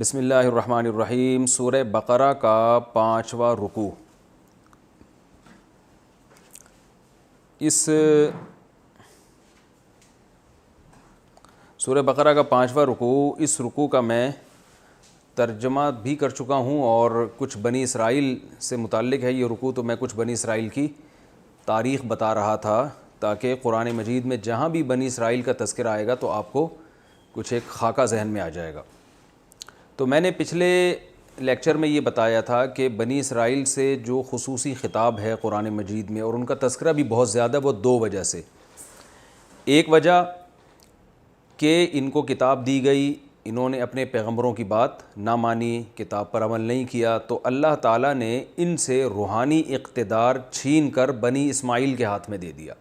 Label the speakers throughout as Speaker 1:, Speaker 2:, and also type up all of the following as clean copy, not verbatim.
Speaker 1: بسم اللہ الرحمن الرحیم۔ سورہ بقرہ کا 5واں رکوع۔ اس سورہ بقرہ کا 5واں رکوع، اس رکوع کا میں ترجمہ بھی کر چکا ہوں، اور کچھ بنی اسرائیل سے متعلق ہے یہ رکوع، تو میں کچھ بنی اسرائیل کی تاریخ بتا رہا تھا تاکہ قرآن مجید میں جہاں بھی بنی اسرائیل کا تذکرہ آئے گا تو آپ کو کچھ ایک خاکہ ذہن میں آ جائے گا۔ تو میں نے پچھلے لیکچر میں یہ بتایا تھا کہ بنی اسرائیل سے جو خصوصی خطاب ہے قرآن مجید میں، اور ان کا تذکرہ بھی بہت زیادہ، وہ دو وجہ سے۔ ایک وجہ کہ ان کو کتاب دی گئی، انہوں نے اپنے پیغمبروں کی بات نہ مانی، کتاب پر عمل نہیں کیا، تو اللہ تعالیٰ نے ان سے روحانی اقتدار چھین کر بنی اسماعیل کے ہاتھ میں دے دیا۔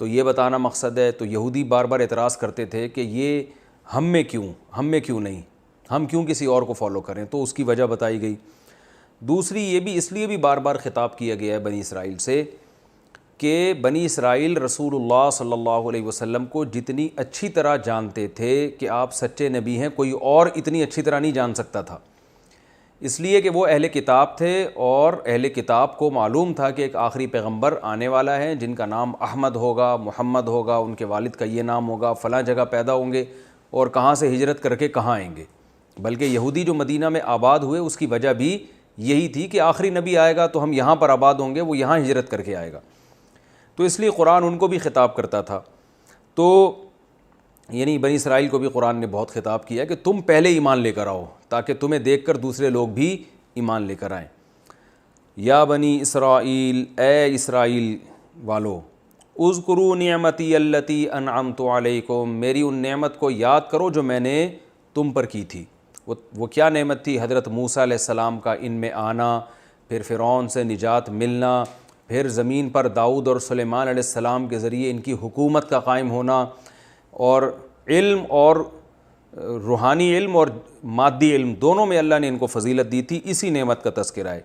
Speaker 1: تو یہ بتانا مقصد ہے۔ تو یہودی بار بار اعتراض کرتے تھے کہ یہ ہم میں کیوں نہیں، ہم کیوں کسی اور کو فالو کریں، تو اس کی وجہ بتائی گئی۔ دوسری یہ بھی اس لیے بھی بار بار خطاب کیا گیا ہے بنی اسرائیل سے کہ بنی اسرائیل رسول اللہ صلی اللہ علیہ وسلم کو جتنی اچھی طرح جانتے تھے کہ آپ سچے نبی ہیں، کوئی اور اتنی اچھی طرح نہیں جان سکتا تھا، اس لیے کہ وہ اہل کتاب تھے، اور اہل کتاب کو معلوم تھا کہ ایک آخری پیغمبر آنے والا ہے جن کا نام احمد ہوگا، محمد ہوگا، ان کے والد کا یہ نام ہوگا، فلاں جگہ پیدا ہوں گے، اور کہاں سے ہجرت کر کے کہاں آئیں گے۔ بلکہ یہودی جو مدینہ میں آباد ہوئے اس کی وجہ بھی یہی تھی کہ آخری نبی آئے گا تو ہم یہاں پر آباد ہوں گے، وہ یہاں ہجرت کر کے آئے گا، تو اس لیے قرآن ان کو بھی خطاب کرتا تھا۔ تو یعنی بنی اسرائیل کو بھی قرآن نے بہت خطاب کیا کہ تم پہلے ایمان لے کر آؤ تاکہ تمہیں دیکھ کر دوسرے لوگ بھی ایمان لے کر آئیں۔ یا بنی اسرائیل، اے اسرائیل والو، اذکروا نعمتی التی انعمت علیکم، میری ان نعمت کو یاد کرو جو میں نے تم پر کی تھی۔ وہ کیا نعمت تھی؟ حضرت موسیٰ علیہ السلام کا ان میں آنا، پھر فرعون سے نجات ملنا، پھر زمین پر داؤد اور سلیمان علیہ السلام کے ذریعے ان کی حکومت کا قائم ہونا، اور علم، اور روحانی علم اور مادی علم دونوں میں اللہ نے ان کو فضیلت دی تھی۔ اسی نعمت کا تذکرہ ہے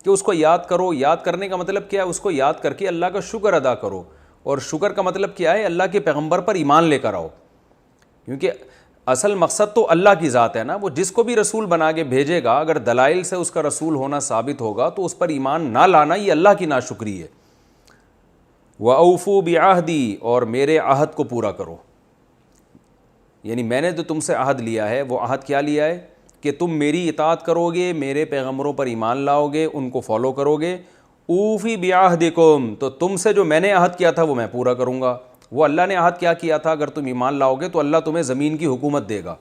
Speaker 1: کہ اس کو یاد کرو۔ یاد کرنے کا مطلب کیا ہے؟ اس کو یاد کر کے اللہ کا شکر ادا کرو، اور شکر کا مطلب کیا ہے؟ اللہ کے پیغمبر پر ایمان لے کر آؤ، کیونکہ اصل مقصد تو اللہ کی ذات ہے نا۔ وہ جس کو بھی رسول بنا کے بھیجے گا، اگر دلائل سے اس کا رسول ہونا ثابت ہوگا تو اس پر ایمان نہ لانا یہ اللہ کی ناشکری ہے۔ وَأَوْفُوا بِعَهْدِي، اور میرے عہد کو پورا کرو، یعنی میں نے جو تم سے عہد لیا ہے، وہ عہد کیا لیا ہے کہ تم میری اطاعت کرو گے، میرے پیغمبروں پر ایمان لاؤ گے، ان کو فالو کرو گے۔ اوفی بعہدکم، تو تم سے جو میں نے عہد کیا تھا وہ میں پورا کروں گا۔ وہ اللہ نے عہد کیا کیا تھا؟ اگر تم ایمان لاؤ گے تو اللہ تمہیں زمین کی حکومت دے گا۔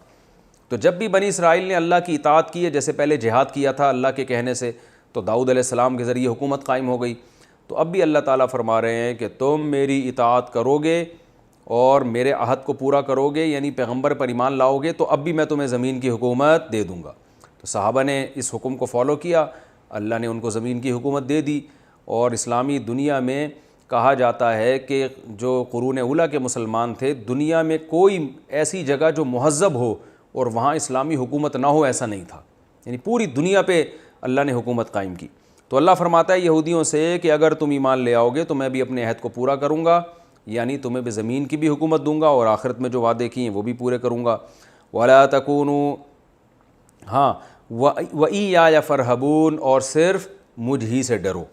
Speaker 1: تو جب بھی بنی اسرائیل نے اللہ کی اطاعت کی ہے، جیسے پہلے جہاد کیا تھا اللہ کے کہنے سے، تو داؤد علیہ السلام کے ذریعے حکومت قائم ہو گئی، تو اب بھی اللہ تعالیٰ فرما رہے ہیں کہ تم میری اطاعت کرو گے اور میرے عہد کو پورا کرو گے، یعنی پیغمبر پر ایمان لاؤ گے، تو اب بھی میں تمہیں زمین کی حکومت دے دوں گا۔ تو صحابہ نے اس حکم کو فالو کیا، اللہ نے ان کو زمین کی حکومت دے دی۔ اور اسلامی دنیا میں کہا جاتا ہے کہ جو قرون اولیٰ کے مسلمان تھے، دنیا میں کوئی ایسی جگہ جو مہذب ہو اور وہاں اسلامی حکومت نہ ہو ایسا نہیں تھا، یعنی پوری دنیا پہ اللہ نے حکومت قائم کی۔ تو اللہ فرماتا ہے یہودیوں سے کہ اگر تم ایمان لے آؤ گے تو میں بھی اپنے عہد کو پورا کروں گا، یعنی تمہیں بھی زمین کی بھی حکومت دوں گا، اور آخرت میں جو وعدے کیے ہیں وہ بھی پورے کروں گا۔ وَلَا تَكُونُوا، ہاں، وَإِيَّايَ فَارْهَبُونَ، اور صرف مجھ ہی سے ڈرو۔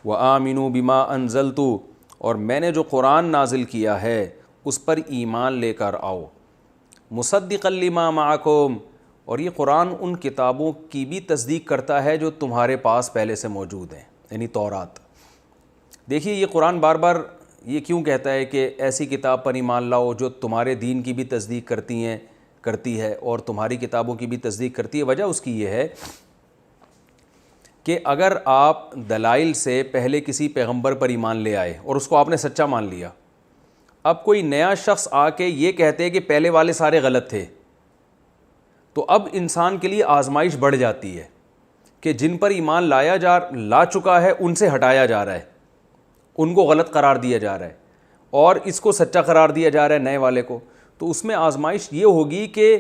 Speaker 1: وَآمِنُوا بِمَا أَنزَلْتُ، اور میں نے جو قرآن نازل کیا ہے اس پر ایمان لے کر آؤ۔ مُصَدِّقًا لِمَا مَعَكُمْ، اور یہ قرآن ان کتابوں کی بھی تصدیق کرتا ہے جو تمہارے پاس پہلے سے موجود ہیں، یعنی تورات۔ دیکھیے یہ قرآن بار بار یہ کیوں کہتا ہے کہ ایسی کتاب پر ایمان لاؤ جو تمہارے دین کی بھی تصدیق کرتی ہے اور تمہاری کتابوں کی بھی تصدیق کرتی ہے؟ وجہ اس کی یہ ہے کہ اگر آپ دلائل سے پہلے کسی پیغمبر پر ایمان لے آئے اور اس کو آپ نے سچا مان لیا، اب کوئی نیا شخص آ کے یہ کہتے کہ پہلے والے سارے غلط تھے، تو اب انسان کے لیے آزمائش بڑھ جاتی ہے کہ جن پر ایمان لا چکا ہے ان سے ہٹایا جا رہا ہے، ان کو غلط قرار دیا جا رہا ہے، اور اس کو سچا قرار دیا جا رہا ہے نئے والے کو۔ تو اس میں آزمائش یہ ہوگی کہ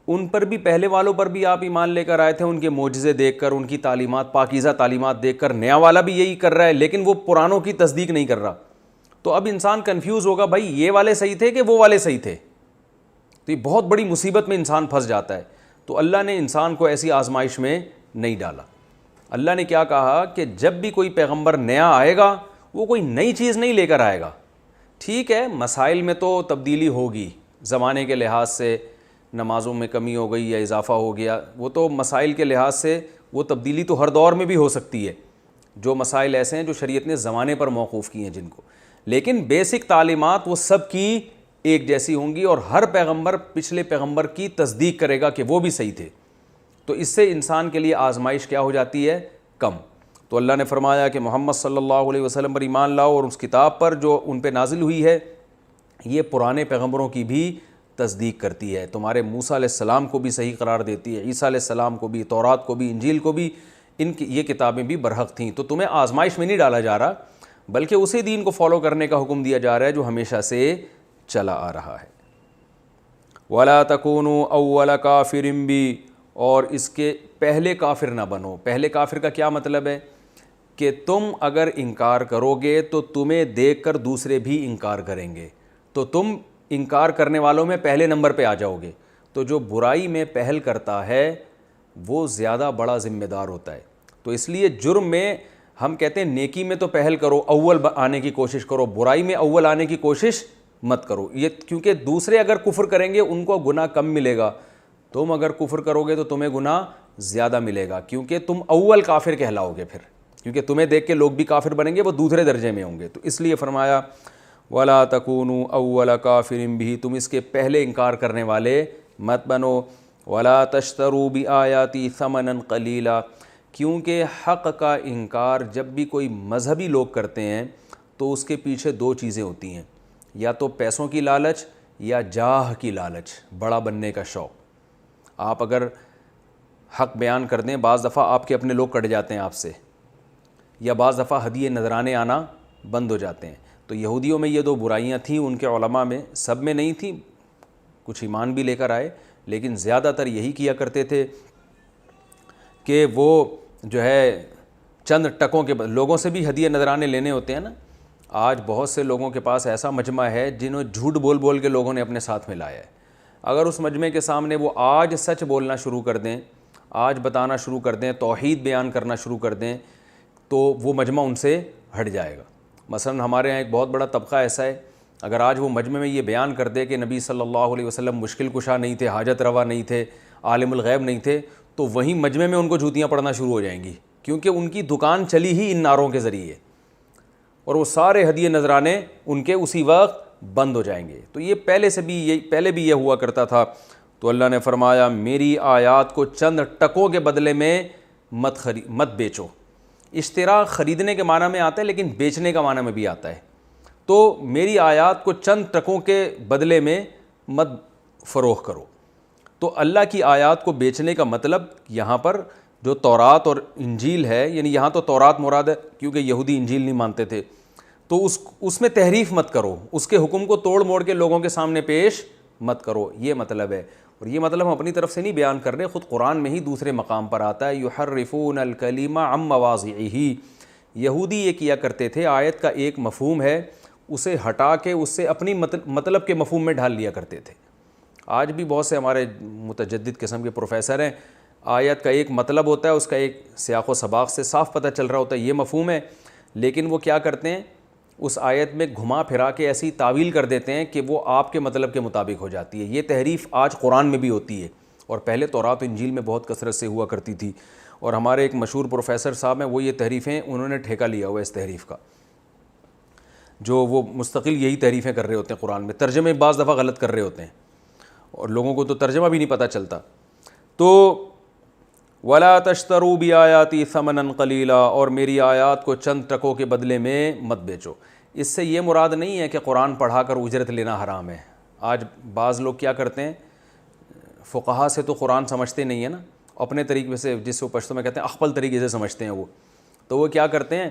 Speaker 1: ان پر بھی، پہلے والوں پر بھی آپ ایمان لے کر آئے تھے، ان کے معجزے دیکھ کر، ان کی تعلیمات، پاکیزہ تعلیمات دیکھ کر، نیا والا بھی یہی کر رہا ہے لیکن وہ پرانوں کی تصدیق نہیں کر رہا، تو اب انسان کنفیوز ہوگا، بھائی یہ والے صحیح تھے کہ وہ والے صحیح تھے؟ تو یہ بہت بڑی مصیبت میں انسان پھنس جاتا ہے۔ تو اللہ نے انسان کو ایسی آزمائش میں نہیں ڈالا. اللہ نے کیا کہا کہ جب بھی کوئی پیغمبر نیا آئے گا وہ کوئی نئی چیز نہیں لے کر آئے گا. ٹھیک ہے مسائل میں تو تبدیلی ہوگی, زمانے کے لحاظ سے نمازوں میں کمی ہو گئی یا اضافہ ہو گیا, وہ تو مسائل کے لحاظ سے وہ تبدیلی تو ہر دور میں بھی ہو سکتی ہے, جو مسائل ایسے ہیں جو شریعت نے زمانے پر موقوف کی ہیں جن کو, لیکن بیسک تعلیمات وہ سب کی ایک جیسی ہوں گی, اور ہر پیغمبر پچھلے پیغمبر کی تصدیق کرے گا کہ وہ بھی صحیح تھے. تو اس سے انسان کے لیے آزمائش کیا ہو جاتی ہے, کم. تو اللہ نے فرمایا کہ محمد صلی اللہ علیہ وسلم پر ایمان لاؤ اور اس کتاب پر جو ان پہ نازل ہوئی ہے یہ پرانے پیغمبروں کی بھی تصدیق کرتی ہے. تمہارے موسیٰ علیہ السلام کو بھی صحیح قرار دیتی ہے, عیسیٰ علیہ السلام کو بھی, تورات کو بھی, انجیل کو بھی. ان کی یہ کتابیں بھی برحق تھیں. تو تمہیں آزمائش میں نہیں ڈالا جا رہا بلکہ اسی دین کو فالو کرنے کا حکم دیا جا رہا ہے جو ہمیشہ سے چلا آ رہا ہے. وَلَا تَكُونُوا أَوَّلَ كَافِرٍ بِهِ, اور اس کے پہلے کافر نہ بنو. پہلے کافر کا کیا مطلب ہے کہ تم اگر انکار کرو گے تو تمہیں دیکھ کر دوسرے بھی انکار کریں گے, تو تم انکار کرنے والوں میں پہلے نمبر پہ آ جاؤ گے. تو جو برائی میں پہل کرتا ہے وہ زیادہ بڑا ذمہ دار ہوتا ہے. تو اس لیے جرم میں ہم کہتے ہیں نیکی میں تو پہل کرو, اول آنے کی کوشش کرو, برائی میں اول آنے کی کوشش مت کرو. یہ کیونکہ دوسرے اگر کفر کریں گے ان کو گناہ کم ملے گا, تم اگر کفر کرو گے تو تمہیں گناہ زیادہ ملے گا, کیونکہ تم اول کافر کہلاؤ گے پھر, کیونکہ تمہیں دیکھ کے لوگ بھی کافر بنیں گے, وہ دوسرے درجے میں ہوں گے. تو اس لیے فرمایا وَلَا تَكُونُوا أَوَّلَ كَافِرٍ بِهِ, تم اس کے پہلے انکار کرنے والے مت بنو. وَلَا تَشْتَرُوا بِآيَاتِي ثَمَنًا قَلِيلًا, کیونکہ حق کا انکار جب بھی کوئی مذہبی لوگ کرتے ہیں تو اس کے پیچھے دو چیزیں ہوتی ہیں, یا تو پیسوں کی لالچ یا جاہ کی لالچ, بڑا بننے کا شوق. آپ اگر حق بیان کر دیں بعض دفعہ آپ کے اپنے لوگ کٹ جاتے ہیں آپ سے, یا بعض دفعہ ہدیے نذرانے آنا بند ہو جاتے ہیں. تو یہودیوں میں یہ دو برائیاں تھیں, ان کے علماء میں, سب میں نہیں تھیں, کچھ ایمان بھی لے کر آئے, لیکن زیادہ تر یہی کیا کرتے تھے کہ وہ جو ہے چند ٹکوں کے لوگوں سے بھی ہدیے نذرانے لینے ہوتے ہیں نا. آج بہت سے لوگوں کے پاس ایسا مجمع ہے جنہوں جھوٹ بول بول کے لوگوں نے اپنے ساتھ میں لایا ہے. اگر اس مجمع کے سامنے وہ آج سچ بولنا شروع کر دیں, آج بتانا شروع کر دیں, توحید بیان کرنا شروع کر دیں, تو وہ مجمع ان سے ہٹ جائے گا. مثلا ہمارے یہاں ایک بہت بڑا طبقہ ایسا ہے, اگر آج وہ مجمع میں یہ بیان کر دے کہ نبی صلی اللہ علیہ وسلم مشکل کشا نہیں تھے, حاجت روا نہیں تھے, عالم الغیب نہیں تھے, تو وہیں مجمع میں ان کو جوتیاں پڑنا شروع ہو جائیں گی, کیونکہ ان کی دکان چلی ہی ان نعروں کے ذریعے, اور وہ سارے ہدیے نذرانے ان کے اسی وقت بند ہو جائیں گے. تو یہ پہلے بھی یہ ہوا کرتا تھا. تو اللہ نے فرمایا میری آیات کو چند ٹکوں کے بدلے میں مت بیچو. اشترا خریدنے کے معنی میں آتا ہے لیکن بیچنے کا معنی میں بھی آتا ہے. تو میری آیات کو چند ٹکوں کے بدلے میں مت فروخت کرو. تو اللہ کی آیات کو بیچنے کا مطلب یہاں پر جو تورات اور انجیل ہے, یعنی یہاں تو تورات مراد ہے کیونکہ یہودی انجیل نہیں مانتے تھے, تو اس میں تحریف مت کرو, اس کے حکم کو توڑ موڑ کے لوگوں کے سامنے پیش مت کرو, یہ مطلب ہے. اور یہ مطلب ہم اپنی طرف سے نہیں بیان کر رہے, خود قرآن میں ہی دوسرے مقام پر آتا ہے, یحرفون الکلم عن مواضعہ. یہودی یہ کیا کرتے تھے, آیت کا ایک مفہوم ہے اسے ہٹا کے اس سے اپنی مطلب کے مفہوم میں ڈھال لیا کرتے تھے. آج بھی بہت سے ہمارے متجدد قسم کے پروفیسر ہیں, آیت کا ایک مطلب ہوتا ہے, اس کا ایک سیاق و سباق سے صاف پتہ چل رہا ہوتا ہے یہ مفہوم ہے, لیکن وہ کیا کرتے ہیں اس آیت میں گھما پھرا کے ایسی تعویل کر دیتے ہیں کہ وہ آپ کے مطلب کے مطابق ہو جاتی ہے. یہ تحریف آج قرآن میں بھی ہوتی ہے, اور پہلے تورات و انجیل میں بہت کثرت سے ہوا کرتی تھی. اور ہمارے ایک مشہور پروفیسر صاحب ہیں, وہ یہ تحریفیں انہوں نے ٹھیکہ لیا ہوا اس تحریف کا, جو وہ مستقل یہی تحریفیں کر رہے ہوتے ہیں قرآن میں, ترجمے بعض دفعہ غلط کر رہے ہوتے ہیں اور لوگوں کو تو ترجمہ بھی نہیں پتہ چلتا. تو وَلَا تَشْتَرُوا بِآيَاتِي ثَمَنًا قَلِيلًا, اور میری آیات کو چند ٹکوں کے بدلے میں مت بیچو. اس سے یہ مراد نہیں ہے کہ قرآن پڑھا کر اجرت لینا حرام ہے. آج بعض لوگ کیا کرتے ہیں, فقہا سے تو قرآن سمجھتے نہیں ہیں نا, اپنے طریقے سے, جس کو پشتو میں کہتے ہیں اخپل طریقے سے سمجھتے ہیں وہ. تو وہ کیا کرتے ہیں,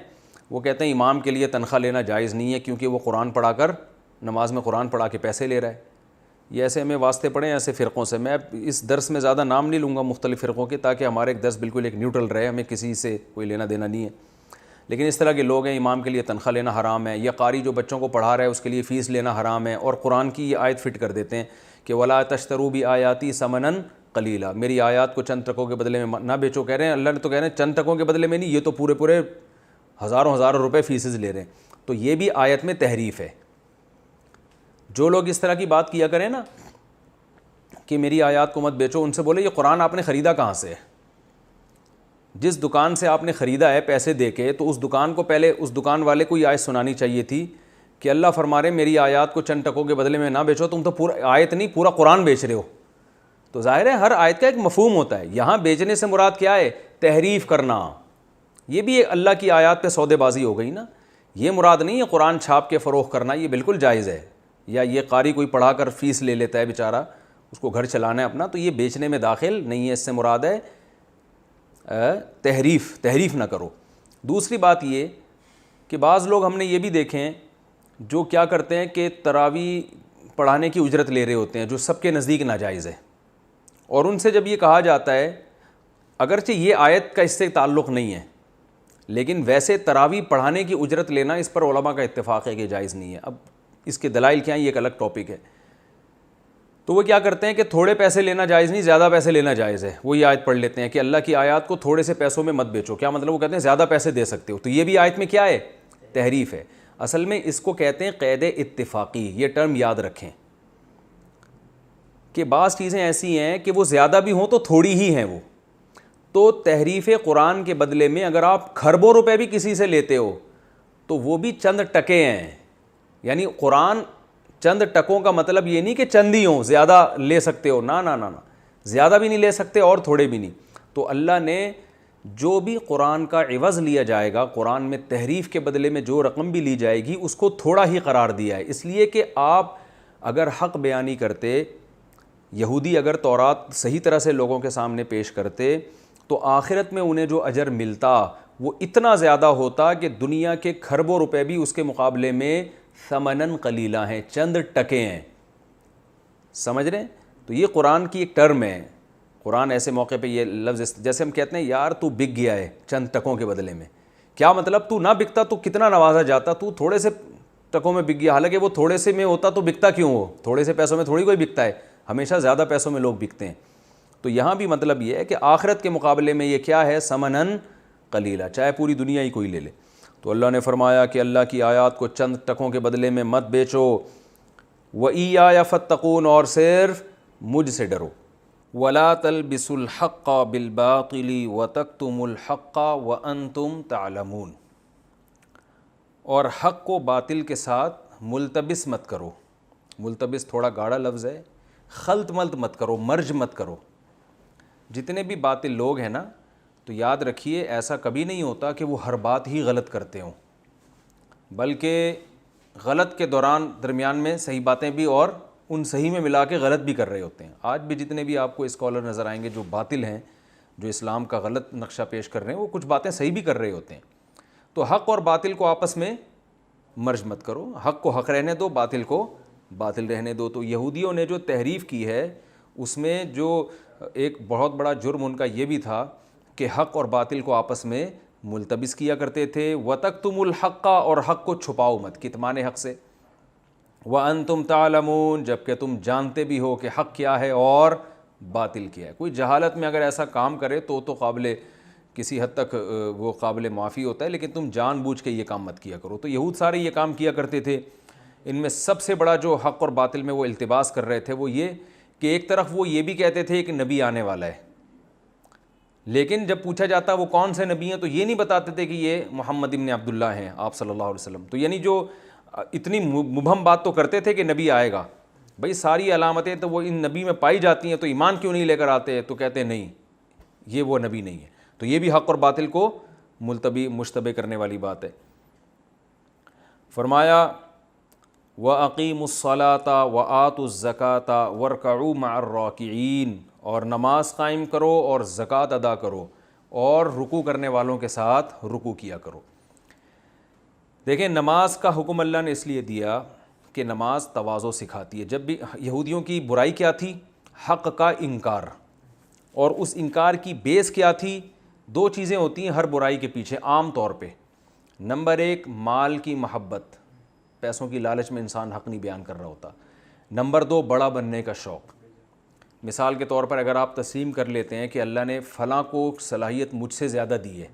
Speaker 1: وہ کہتے ہیں امام کے لیے تنخواہ لینا جائز نہیں ہے کیونکہ وہ قرآن پڑھا کر نماز میں قرآن پڑھا کے پیسے لے رہا ہے. یہ ایسے ہمیں واسطے پڑھیں ایسے فرقوں سے. میں اس درس میں زیادہ نام نہیں لوں گا مختلف فرقوں کے, تاکہ ہمارا ایک درس بالکل ایک نیوٹرل رہے, ہمیں کسی سے کوئی لینا دینا نہیں ہے. لیکن اس طرح کے لوگ ہیں, امام کے لیے تنخواہ لینا حرام ہے, یا قاری جو بچوں کو پڑھا رہا ہے اس کے لیے فیس لینا حرام ہے, اور قرآن کی یہ آیت فٹ کر دیتے ہیں کہ وَلَا تَشْتَرُوا بِآيَاتِي ثَمَنًا قلیلا، میری آیات کو چند ٹکوں کے بدلے میں نہ بیچو. کہہ رہے ہیں اللہ نے تو کہہ رہے ہیں چند ٹکوں کے بدلے میں نہیں, یہ تو پورے پورے ہزاروں روپے فیسز لے رہے ہیں. تو یہ بھی آیت میں تحریف ہے. جو لوگ اس طرح کی بات کیا کریں نا کہ میری آیات کو مت بیچو, ان سے بولے یہ قرآن آپ نے خریدا کہاں سے ہے؟ جس دکان سے آپ نے خریدا ہے پیسے دے کے, تو اس دکان کو پہلے اس دکان والے کو یہ آیت سنانی چاہیے تھی کہ اللہ فرما رہے میری آیات کو چند ٹکوں کے بدلے میں نہ بیچو, تم تو پورا آیت نہیں پورا قرآن بیچ رہے ہو. تو ظاہر ہے ہر آیت کا ایک مفہوم ہوتا ہے. یہاں بیچنے سے مراد کیا ہے؟ تحریف کرنا. یہ بھی اللہ کی آیات پہ سودے بازی ہو گئی نا. یہ مراد نہیں ہے قرآن چھاپ کے فروخت کرنا, یہ بالکل جائز ہے. یا یہ قاری کوئی پڑھا کر فیس لے لیتا ہے بیچارہ, اس کو گھر چلانا ہے اپنا, تو یہ بیچنے میں داخل نہیں ہے. اس سے مراد ہے تحریف نہ کرو. دوسری بات یہ کہ بعض لوگ ہم نے یہ بھی دیکھے ہیں جو کیا کرتے ہیں کہ تراویح پڑھانے کی اجرت لے رہے ہوتے ہیں, جو سب کے نزدیک ناجائز ہے. اور ان سے جب یہ کہا جاتا ہے, اگرچہ یہ آیت کا اس سے تعلق نہیں ہے, لیکن ویسے تراویح پڑھانے کی اجرت لینا اس پر علماء کا اتفاق ہے کہ جائز نہیں ہے. اب اس کے دلائل کیا ہیں یہ ایک الگ ٹاپک ہے. تو وہ کیا کرتے ہیں کہ تھوڑے پیسے لینا جائز نہیں, زیادہ پیسے لینا جائز ہے. وہ یہ آیت پڑھ لیتے ہیں کہ اللہ کی آیات کو تھوڑے سے پیسوں میں مت بیچو. کیا مطلب؟ وہ کہتے ہیں زیادہ پیسے دے سکتے ہو. تو یہ بھی آیت میں کیا ہے؟ تحریف ہے. اصل میں اس کو کہتے ہیں قید اتفاقی. یہ ٹرم یاد رکھیں کہ بعض چیزیں ایسی ہیں کہ وہ زیادہ بھی ہوں تو تھوڑی ہی ہیں وہ. تو تحریف قرآن کے بدلے میں اگر آپ کھربوں روپے بھی کسی سے لیتے ہو تو وہ بھی چند ٹکے ہیں. یعنی قرآن چند ٹکوں کا مطلب یہ نہیں کہ چند ہی ہوں, زیادہ لے سکتے ہو, نہ, زیادہ بھی نہیں لے سکتے اور تھوڑے بھی نہیں. تو اللہ نے جو بھی قرآن کا عوض لیا جائے گا, قرآن میں تحریف کے بدلے میں جو رقم بھی لی جائے گی, اس کو تھوڑا ہی قرار دیا ہے. اس لیے کہ آپ اگر حق بیانی کرتے, یہودی اگر تورات صحیح طرح سے لوگوں کے سامنے پیش کرتے, تو آخرت میں انہیں جو اجر ملتا وہ اتنا زیادہ ہوتا کہ دنیا کے کھربوں روپے بھی اس کے مقابلے میں ثمناً قلیلہ ہیں, چند ٹکے ہیں. سمجھ رہے ہیں؟ تو یہ قرآن کی ایک ٹرم ہے. قرآن ایسے موقع پہ یہ لفظ, جیسے ہم کہتے ہیں یار تو بک گیا ہے چند ٹکوں کے بدلے میں. کیا مطلب؟ تو نہ بکتا تو کتنا نوازا جاتا, تو تھوڑے سے ٹکوں میں بک گیا. حالانکہ وہ تھوڑے سے میں ہوتا تو بکتا کیوں ہو؟ تھوڑے سے پیسوں میں تھوڑی کوئی بکتا ہے, ہمیشہ زیادہ پیسوں میں لوگ بکتے ہیں. تو یہاں بھی مطلب یہ ہے کہ آخرت کے مقابلے میں یہ کیا ہے؟ ثمناً قلیلہ, چاہے پوری دنیا ہی کوئی لے لے. تو اللہ نے فرمایا کہ اللہ کی آیات کو چند ٹکوں کے بدلے میں مت بیچو. وَإِيَّايَ فَاتَّقُونَ, اور صرف مجھ سے ڈرو. وَلَا تَلْبِسُوا الْحَقَّ بِالْبَاطِلِ وَتَكْتُمُوا الْحَقَّ وَأَنْتُمْ تَعْلَمُونَ, اور حق کو باطل کے ساتھ ملتبس مت کرو. ملتبس تھوڑا گاڑا لفظ ہے, خلط ملط مت کرو, مرج مت کرو. جتنے بھی باطل لوگ ہیں نا, تو یاد رکھیے ایسا کبھی نہیں ہوتا کہ وہ ہر بات ہی غلط کرتے ہوں, بلکہ غلط کے درمیان میں صحیح باتیں بھی اور ان صحیح میں ملا کے غلط بھی کر رہے ہوتے ہیں. آج بھی جتنے بھی آپ کو اسکالر نظر آئیں گے جو باطل ہیں, جو اسلام کا غلط نقشہ پیش کر رہے ہیں, وہ کچھ باتیں صحیح بھی کر رہے ہوتے ہیں. تو حق اور باطل کو آپس میں مرج مت کرو, حق کو حق رہنے دو, باطل کو باطل رہنے دو. تو یہودیوں نے جو تحریف کی ہے اس میں جو ایک بہت بڑا جرم ان کا یہ بھی تھا کہ حق اور باطل کو آپس میں ملتبس کیا کرتے تھے. وَتَكْتُمُوا الْحَقَّ, اور حق کو چھپاؤ مت, کتمان حق سے. وَأَنْتُمْ تَعْلَمُونَ, جبکہ تم جانتے بھی ہو کہ حق کیا ہے اور باطل کیا ہے. کوئی جہالت میں اگر ایسا کام کرے تو قابل کسی حد تک وہ قابل معافی ہوتا ہے, لیکن تم جان بوجھ کے یہ کام مت کیا کرو. تو یہود سارے یہ کام کیا کرتے تھے. ان میں سب سے بڑا جو حق اور باطل میں وہ التباس کر رہے تھے وہ یہ کہ ایک طرف وہ یہ بھی کہتے تھے کہ نبی آنے والا ہے, لیکن جب پوچھا جاتا وہ کون سے نبی ہیں تو یہ نہیں بتاتے تھے کہ یہ محمد ابن عبداللہ ہیں, آپ صلی اللہ علیہ وسلم. تو یعنی جو اتنی مبہم بات تو کرتے تھے کہ نبی آئے گا. بھئی ساری علامتیں تو وہ ان نبی میں پائی جاتی ہیں, تو ایمان کیوں نہیں لے کر آتے؟ تو کہتے نہیں یہ وہ نبی نہیں ہے. تو یہ بھی حق اور باطل کو مشتبہ کرنے والی بات ہے. فرمایا وَأَقِيمُوا الصَّلَاةَ وَآتُوا الزَّكَاةَ وَارْكَعُوا مَعَ الرَّاكِعِينَ, اور نماز قائم کرو اور زکوٰۃ ادا کرو اور رکوع کرنے والوں کے ساتھ رکوع کیا کرو. دیکھیں نماز کا حکم اللہ نے اس لیے دیا کہ نماز تواضع سکھاتی ہے. جب بھی یہودیوں کی برائی کیا تھی؟ حق کا انکار. اور اس انکار کی بیس کیا تھی؟ دو چیزیں ہوتی ہیں ہر برائی کے پیچھے عام طور پہ. نمبر ایک, مال کی محبت, پیسوں کی لالچ میں انسان حق نہیں بیان کر رہا ہوتا. نمبر دو, بڑا بننے کا شوق. مثال کے طور پر اگر آپ تسلیم کر لیتے ہیں کہ اللہ نے فلاں کو صلاحیت مجھ سے زیادہ دی ہے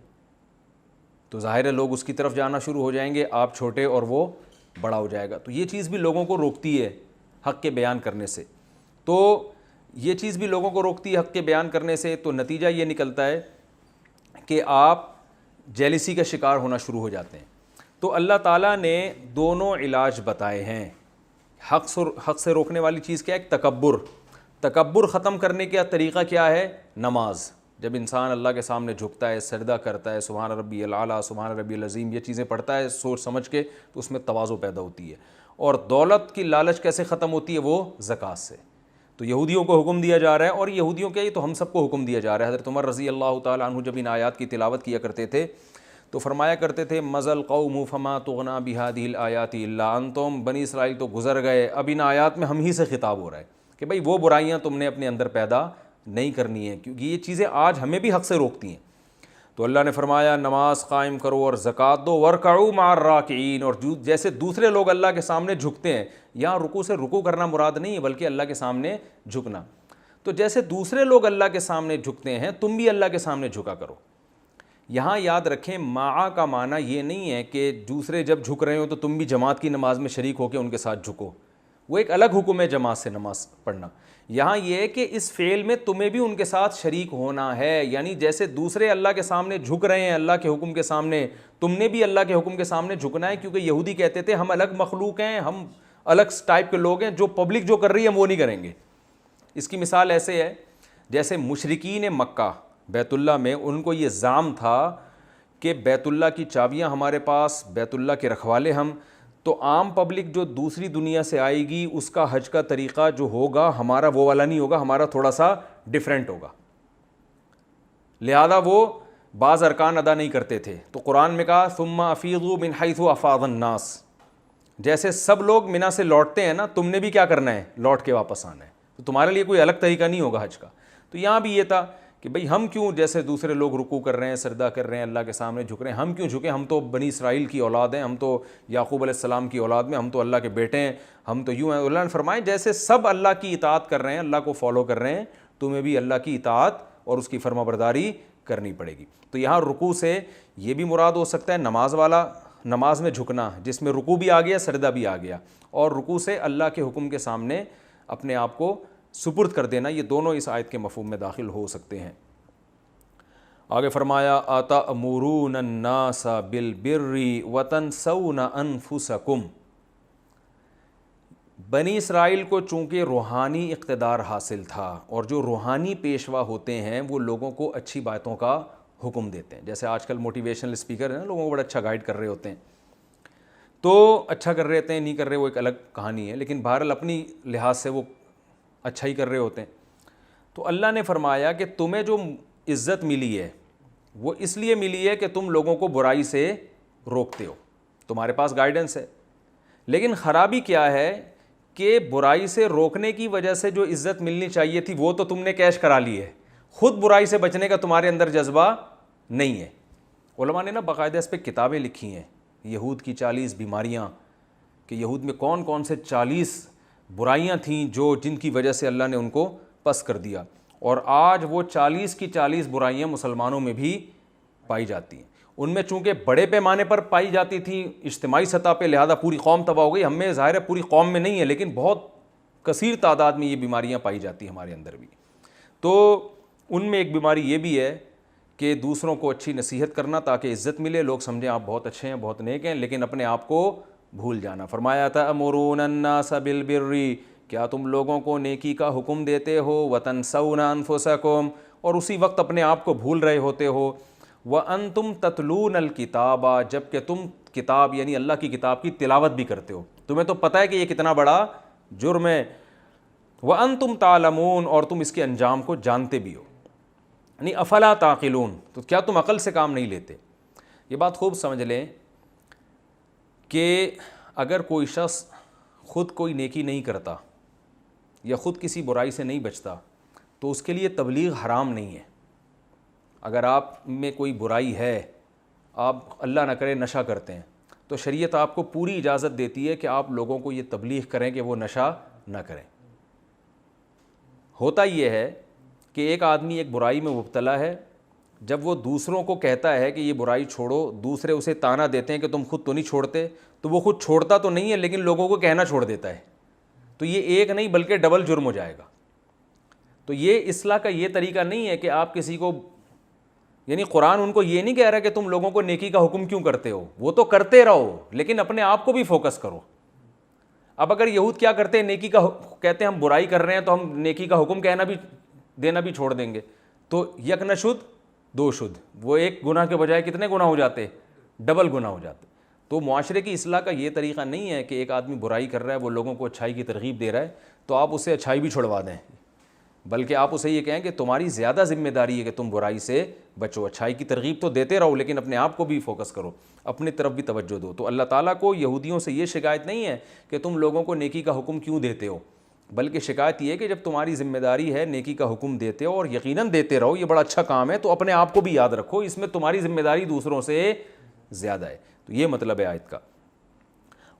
Speaker 1: تو ظاہر ہے لوگ اس کی طرف جانا شروع ہو جائیں گے, آپ چھوٹے اور وہ بڑا ہو جائے گا. تو یہ چیز بھی لوگوں کو روکتی ہے حق کے بیان کرنے سے. تو یہ چیز بھی لوگوں کو روکتی ہے حق کے بیان کرنے سے. تو نتیجہ یہ نکلتا ہے کہ آپ جیلسی کا شکار ہونا شروع ہو جاتے ہیں. تو اللہ تعالیٰ نے دونوں علاج بتائے ہیں. حق سے روکنے والی چیز کیا ہے؟ تکبر ختم کرنے کا طریقہ کیا ہے؟ نماز. جب انسان اللہ کے سامنے جھکتا ہے, سجدہ کرتا ہے, سبحان ربی الاعلیٰ, سبحان ربی العظیم, یہ چیزیں پڑھتا ہے سوچ سمجھ کے, تو اس میں تواضع پیدا ہوتی ہے. اور دولت کی لالچ کیسے ختم ہوتی ہے؟ وہ زکوٰۃ سے. تو یہودیوں کو حکم دیا جا رہا ہے, اور یہودیوں کے تو ہم سب کو حکم دیا جا رہا ہے. حضرت عمر رضی اللہ تعالیٰ عنہ جب ان آیات کی تلاوت کیا کرتے تھے تو فرمایا کرتے تھے مزل قوم فما تغنا بهذه الآیات الا انتم, بنی اسرائیل تو گزر گئے, اب ان آیات میں ہم ہی سے خطاب ہو رہا ہے کہ بھئی وہ برائیاں تم نے اپنے اندر پیدا نہیں کرنی ہیں, کیونکہ یہ چیزیں آج ہمیں بھی حق سے روکتی ہیں. تو اللہ نے فرمایا نماز قائم کرو اور زکوٰۃ دو, ورکعوا مع الراکعین, اور جیسے دوسرے لوگ اللہ کے سامنے جھکتے ہیں. یہاں رکوع سے رکوع کرنا مراد نہیں ہے بلکہ اللہ کے سامنے جھکنا. تو جیسے دوسرے لوگ اللہ کے سامنے جھکتے ہیں تم بھی اللہ کے سامنے جھکا کرو. یہاں یاد رکھیں مع کا معنی یہ نہیں ہے کہ دوسرے جب جھک رہے ہو تو تم بھی جماعت کی نماز میں شریک ہو کے ان کے ساتھ جھکو, وہ ایک الگ حکم ہے جماعت سے نماز پڑھنا. یہاں یہ ہے کہ اس فعل میں تمہیں بھی ان کے ساتھ شریک ہونا ہے, یعنی جیسے دوسرے اللہ کے سامنے جھک رہے ہیں اللہ کے حکم کے سامنے, تم نے بھی اللہ کے حکم کے سامنے جھکنا ہے. کیونکہ یہودی کہتے تھے ہم الگ مخلوق ہیں, ہم الگ ٹائپ کے لوگ ہیں, جو پبلک جو کر رہی ہے ہم وہ نہیں کریں گے. اس کی مثال ایسے ہے جیسے مشرکین مکہ بیت اللہ میں ان کو یہ زعم تھا کہ بیت اللہ کی چابیاں ہمارے پاس, بیت اللہ کے رکھوالے ہم, تو عام پبلک جو دوسری دنیا سے آئے گی اس کا حج کا طریقہ جو ہوگا ہمارا وہ والا نہیں ہوگا, ہمارا تھوڑا سا ڈیفرنٹ ہوگا, لہذا وہ بعض ارکان ادا نہیں کرتے تھے. تو قرآن میں کہا ثم افیضوا من حیث افاض الناس, جیسے سب لوگ منی سے لوٹتے ہیں نا, تم نے بھی کیا کرنا ہے؟ لوٹ کے واپس آنا ہے. تو تمہارے لیے کوئی الگ طریقہ نہیں ہوگا حج کا. تو یہاں بھی یہ تھا کہ بھئی ہم کیوں جیسے دوسرے لوگ رکوع کر رہے ہیں, سجدہ کر رہے ہیں, اللہ کے سامنے جھک رہے ہیں, ہم کیوں جھکیں؟ ہم تو بنی اسرائیل کی اولاد ہیں, ہم تو یعقوب علیہ السلام کی اولاد میں, ہم تو اللہ کے بیٹے ہیں, ہم تو یوں ہیں. اللہ نے فرمایا جیسے سب اللہ کی اطاعت کر رہے ہیں, اللہ کو فالو کر رہے ہیں, تمہیں بھی اللہ کی اطاعت اور اس کی فرما برداری کرنی پڑے گی. تو یہاں رکوع سے یہ بھی مراد ہو سکتا ہے نماز والا, نماز میں جھکنا جس میں رکوع بھی آ گیا, سجدہ بھی آ گیا, اور رکوع سے اللہ کے حکم کے سامنے اپنے آپ کو سپرد کر دینا. یہ دونوں اس آیت کے مفہوم میں داخل ہو سکتے ہیں. آگے فرمایا اتأمرون الناس بالبر وتنسون انفسکم. بنی اسرائیل کو چونکہ روحانی اقتدار حاصل تھا, اور جو روحانی پیشوا ہوتے ہیں وہ لوگوں کو اچھی باتوں کا حکم دیتے ہیں. جیسے آج کل موٹیویشنل اسپیکر ہیں نا, لوگوں کو بڑا اچھا گائیڈ کر رہے ہوتے ہیں, تو اچھا کر رہے ہوتے ہیں, نہیں کر رہے وہ ایک الگ کہانی ہے, لیکن بہرحال اپنی لحاظ سے وہ اچھا ہی کر رہے ہوتے ہیں. تو اللہ نے فرمایا کہ تمہیں جو عزت ملی ہے وہ اس لیے ملی ہے کہ تم لوگوں کو برائی سے روکتے ہو, تمہارے پاس گائیڈنس ہے. لیکن خرابی کیا ہے کہ برائی سے روکنے کی وجہ سے جو عزت ملنی چاہیے تھی وہ تو تم نے کیش کرا لی ہے, خود برائی سے بچنے کا تمہارے اندر جذبہ نہیں ہے. علماء نے نا باقاعدہ اس پہ کتابیں لکھی ہیں, یہود کی 40 بیماریاں, کہ یہود میں کون کون سے 40 برائیاں تھیں جن کی وجہ سے اللہ نے ان کو پس کر دیا. اور آج وہ 40 کی 40 برائیاں مسلمانوں میں بھی پائی جاتی ہیں. ان میں چونکہ بڑے پیمانے پر پائی جاتی تھیں اجتماعی سطح پہ, لہذا پوری قوم تباہ ہو گئی. ہم میں ظاہر ہے پوری قوم میں نہیں ہے, لیکن بہت کثیر تعداد میں یہ بیماریاں پائی جاتی ہیں ہمارے اندر بھی. تو ان میں ایک بیماری یہ بھی ہے کہ دوسروں کو اچھی نصیحت کرنا تاکہ عزت ملے, لوگ سمجھیں آپ بہت اچھے ہیں, بہت نیک ہیں, لیکن اپنے آپ کو بھول جانا. فرمایا تأمرون الناس بالبر, کیا تم لوگوں کو نیکی کا حکم دیتے ہو, وتنسون انفسکم, اور اسی وقت اپنے آپ کو بھول رہے ہوتے ہو, وانتم تتلون الکتاب, جب کہ تم کتاب یعنی اللہ کی کتاب کی تلاوت بھی کرتے ہو. تمہیں تو پتہ ہے کہ یہ کتنا بڑا جرم ہے, وانتم تعلمون, اور تم اس کے انجام کو جانتے بھی ہو. یعنی افلا تعقلون, تو کیا تم عقل سے کام نہیں لیتے. یہ بات خوب سمجھ لیں کہ اگر کوئی شخص خود کوئی نیکی نہیں کرتا یا خود کسی برائی سے نہیں بچتا تو اس کے لیے تبلیغ حرام نہیں ہے. اگر آپ میں کوئی برائی ہے, آپ اللہ نہ کرے نشہ کرتے ہیں, تو شریعت آپ کو پوری اجازت دیتی ہے کہ آپ لوگوں کو یہ تبلیغ کریں کہ وہ نشہ نہ کریں. ہوتا یہ ہے کہ ایک آدمی ایک برائی میں مبتلا ہے، جب وہ دوسروں کو کہتا ہے کہ یہ برائی چھوڑو، دوسرے اسے تانا دیتے ہیں کہ تم خود تو نہیں چھوڑتے، تو وہ خود چھوڑتا تو نہیں ہے لیکن لوگوں کو کہنا چھوڑ دیتا ہے، تو یہ ایک نہیں بلکہ ڈبل جرم ہو جائے گا۔ تو یہ اصلاح کا یہ طریقہ نہیں ہے کہ آپ کسی کو، یعنی قرآن ان کو یہ نہیں کہہ رہا کہ تم لوگوں کو نیکی کا حکم کیوں کرتے ہو، وہ تو کرتے رہو لیکن اپنے آپ کو بھی فوکس کرو۔ اب اگر یہود کیا کرتے ہیں، نیکی کا کہتے ہیں ہم برائی کر رہے ہیں تو ہم نیکی کا حکم کہنا بھی دینا بھی چھوڑ دیں گے، تو یک نہ شد دو شد، وہ ایک گناہ کے بجائے کتنے گناہ ہو جاتے، ڈبل گناہ ہو جاتے۔ تو معاشرے کی اصلاح کا یہ طریقہ نہیں ہے کہ ایک آدمی برائی کر رہا ہے، وہ لوگوں کو اچھائی کی ترغیب دے رہا ہے تو آپ اسے اچھائی بھی چھڑوا دیں، بلکہ آپ اسے یہ کہیں کہ تمہاری زیادہ ذمہ داری ہے کہ تم برائی سے بچو، اچھائی کی ترغیب تو دیتے رہو لیکن اپنے آپ کو بھی فوکس کرو، اپنی طرف بھی توجہ دو۔ تو اللہ تعالیٰ کو یہودیوں سے یہ شکایت نہیں ہے کہ تم لوگوں کو نیکی کا حکم کیوں دیتے ہو، بلکہ شکایت یہ ہے کہ جب تمہاری ذمہ داری ہے نیکی کا حکم دیتے ہو اور یقیناً دیتے رہو، یہ بڑا اچھا کام ہے، تو اپنے آپ کو بھی یاد رکھو، اس میں تمہاری ذمہ داری دوسروں سے زیادہ ہے۔ تو یہ مطلب ہے آیت کا۔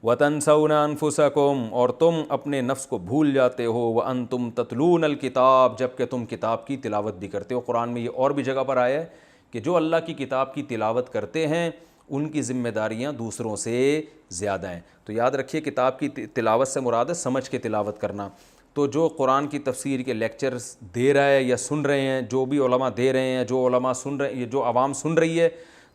Speaker 1: وَتَنْسَوْنَ أَنفُسَكُمْ، اور تم اپنے نفس کو بھول جاتے ہو، وَأَنْتُمْ تَتْلُونَ الْكِتَابَ، جب کہ تم کتاب کی تلاوت بھی کرتے ہو۔ قرآن میں یہ اور بھی جگہ پر آیا ہے کہ جو اللہ کی کتاب کی تلاوت کرتے ہیں ان کی ذمہ داریاں دوسروں سے زیادہ ہیں۔ تو یاد رکھیے کتاب کی تلاوت سے مراد ہے سمجھ کے تلاوت کرنا۔ تو جو قرآن کی تفسیر کے لیکچرز دے رہا ہے یا سن رہے ہیں، جو بھی علماء دے رہے ہیں، جو علماء سن رہے ہیں، جو عوام سن رہی ہے،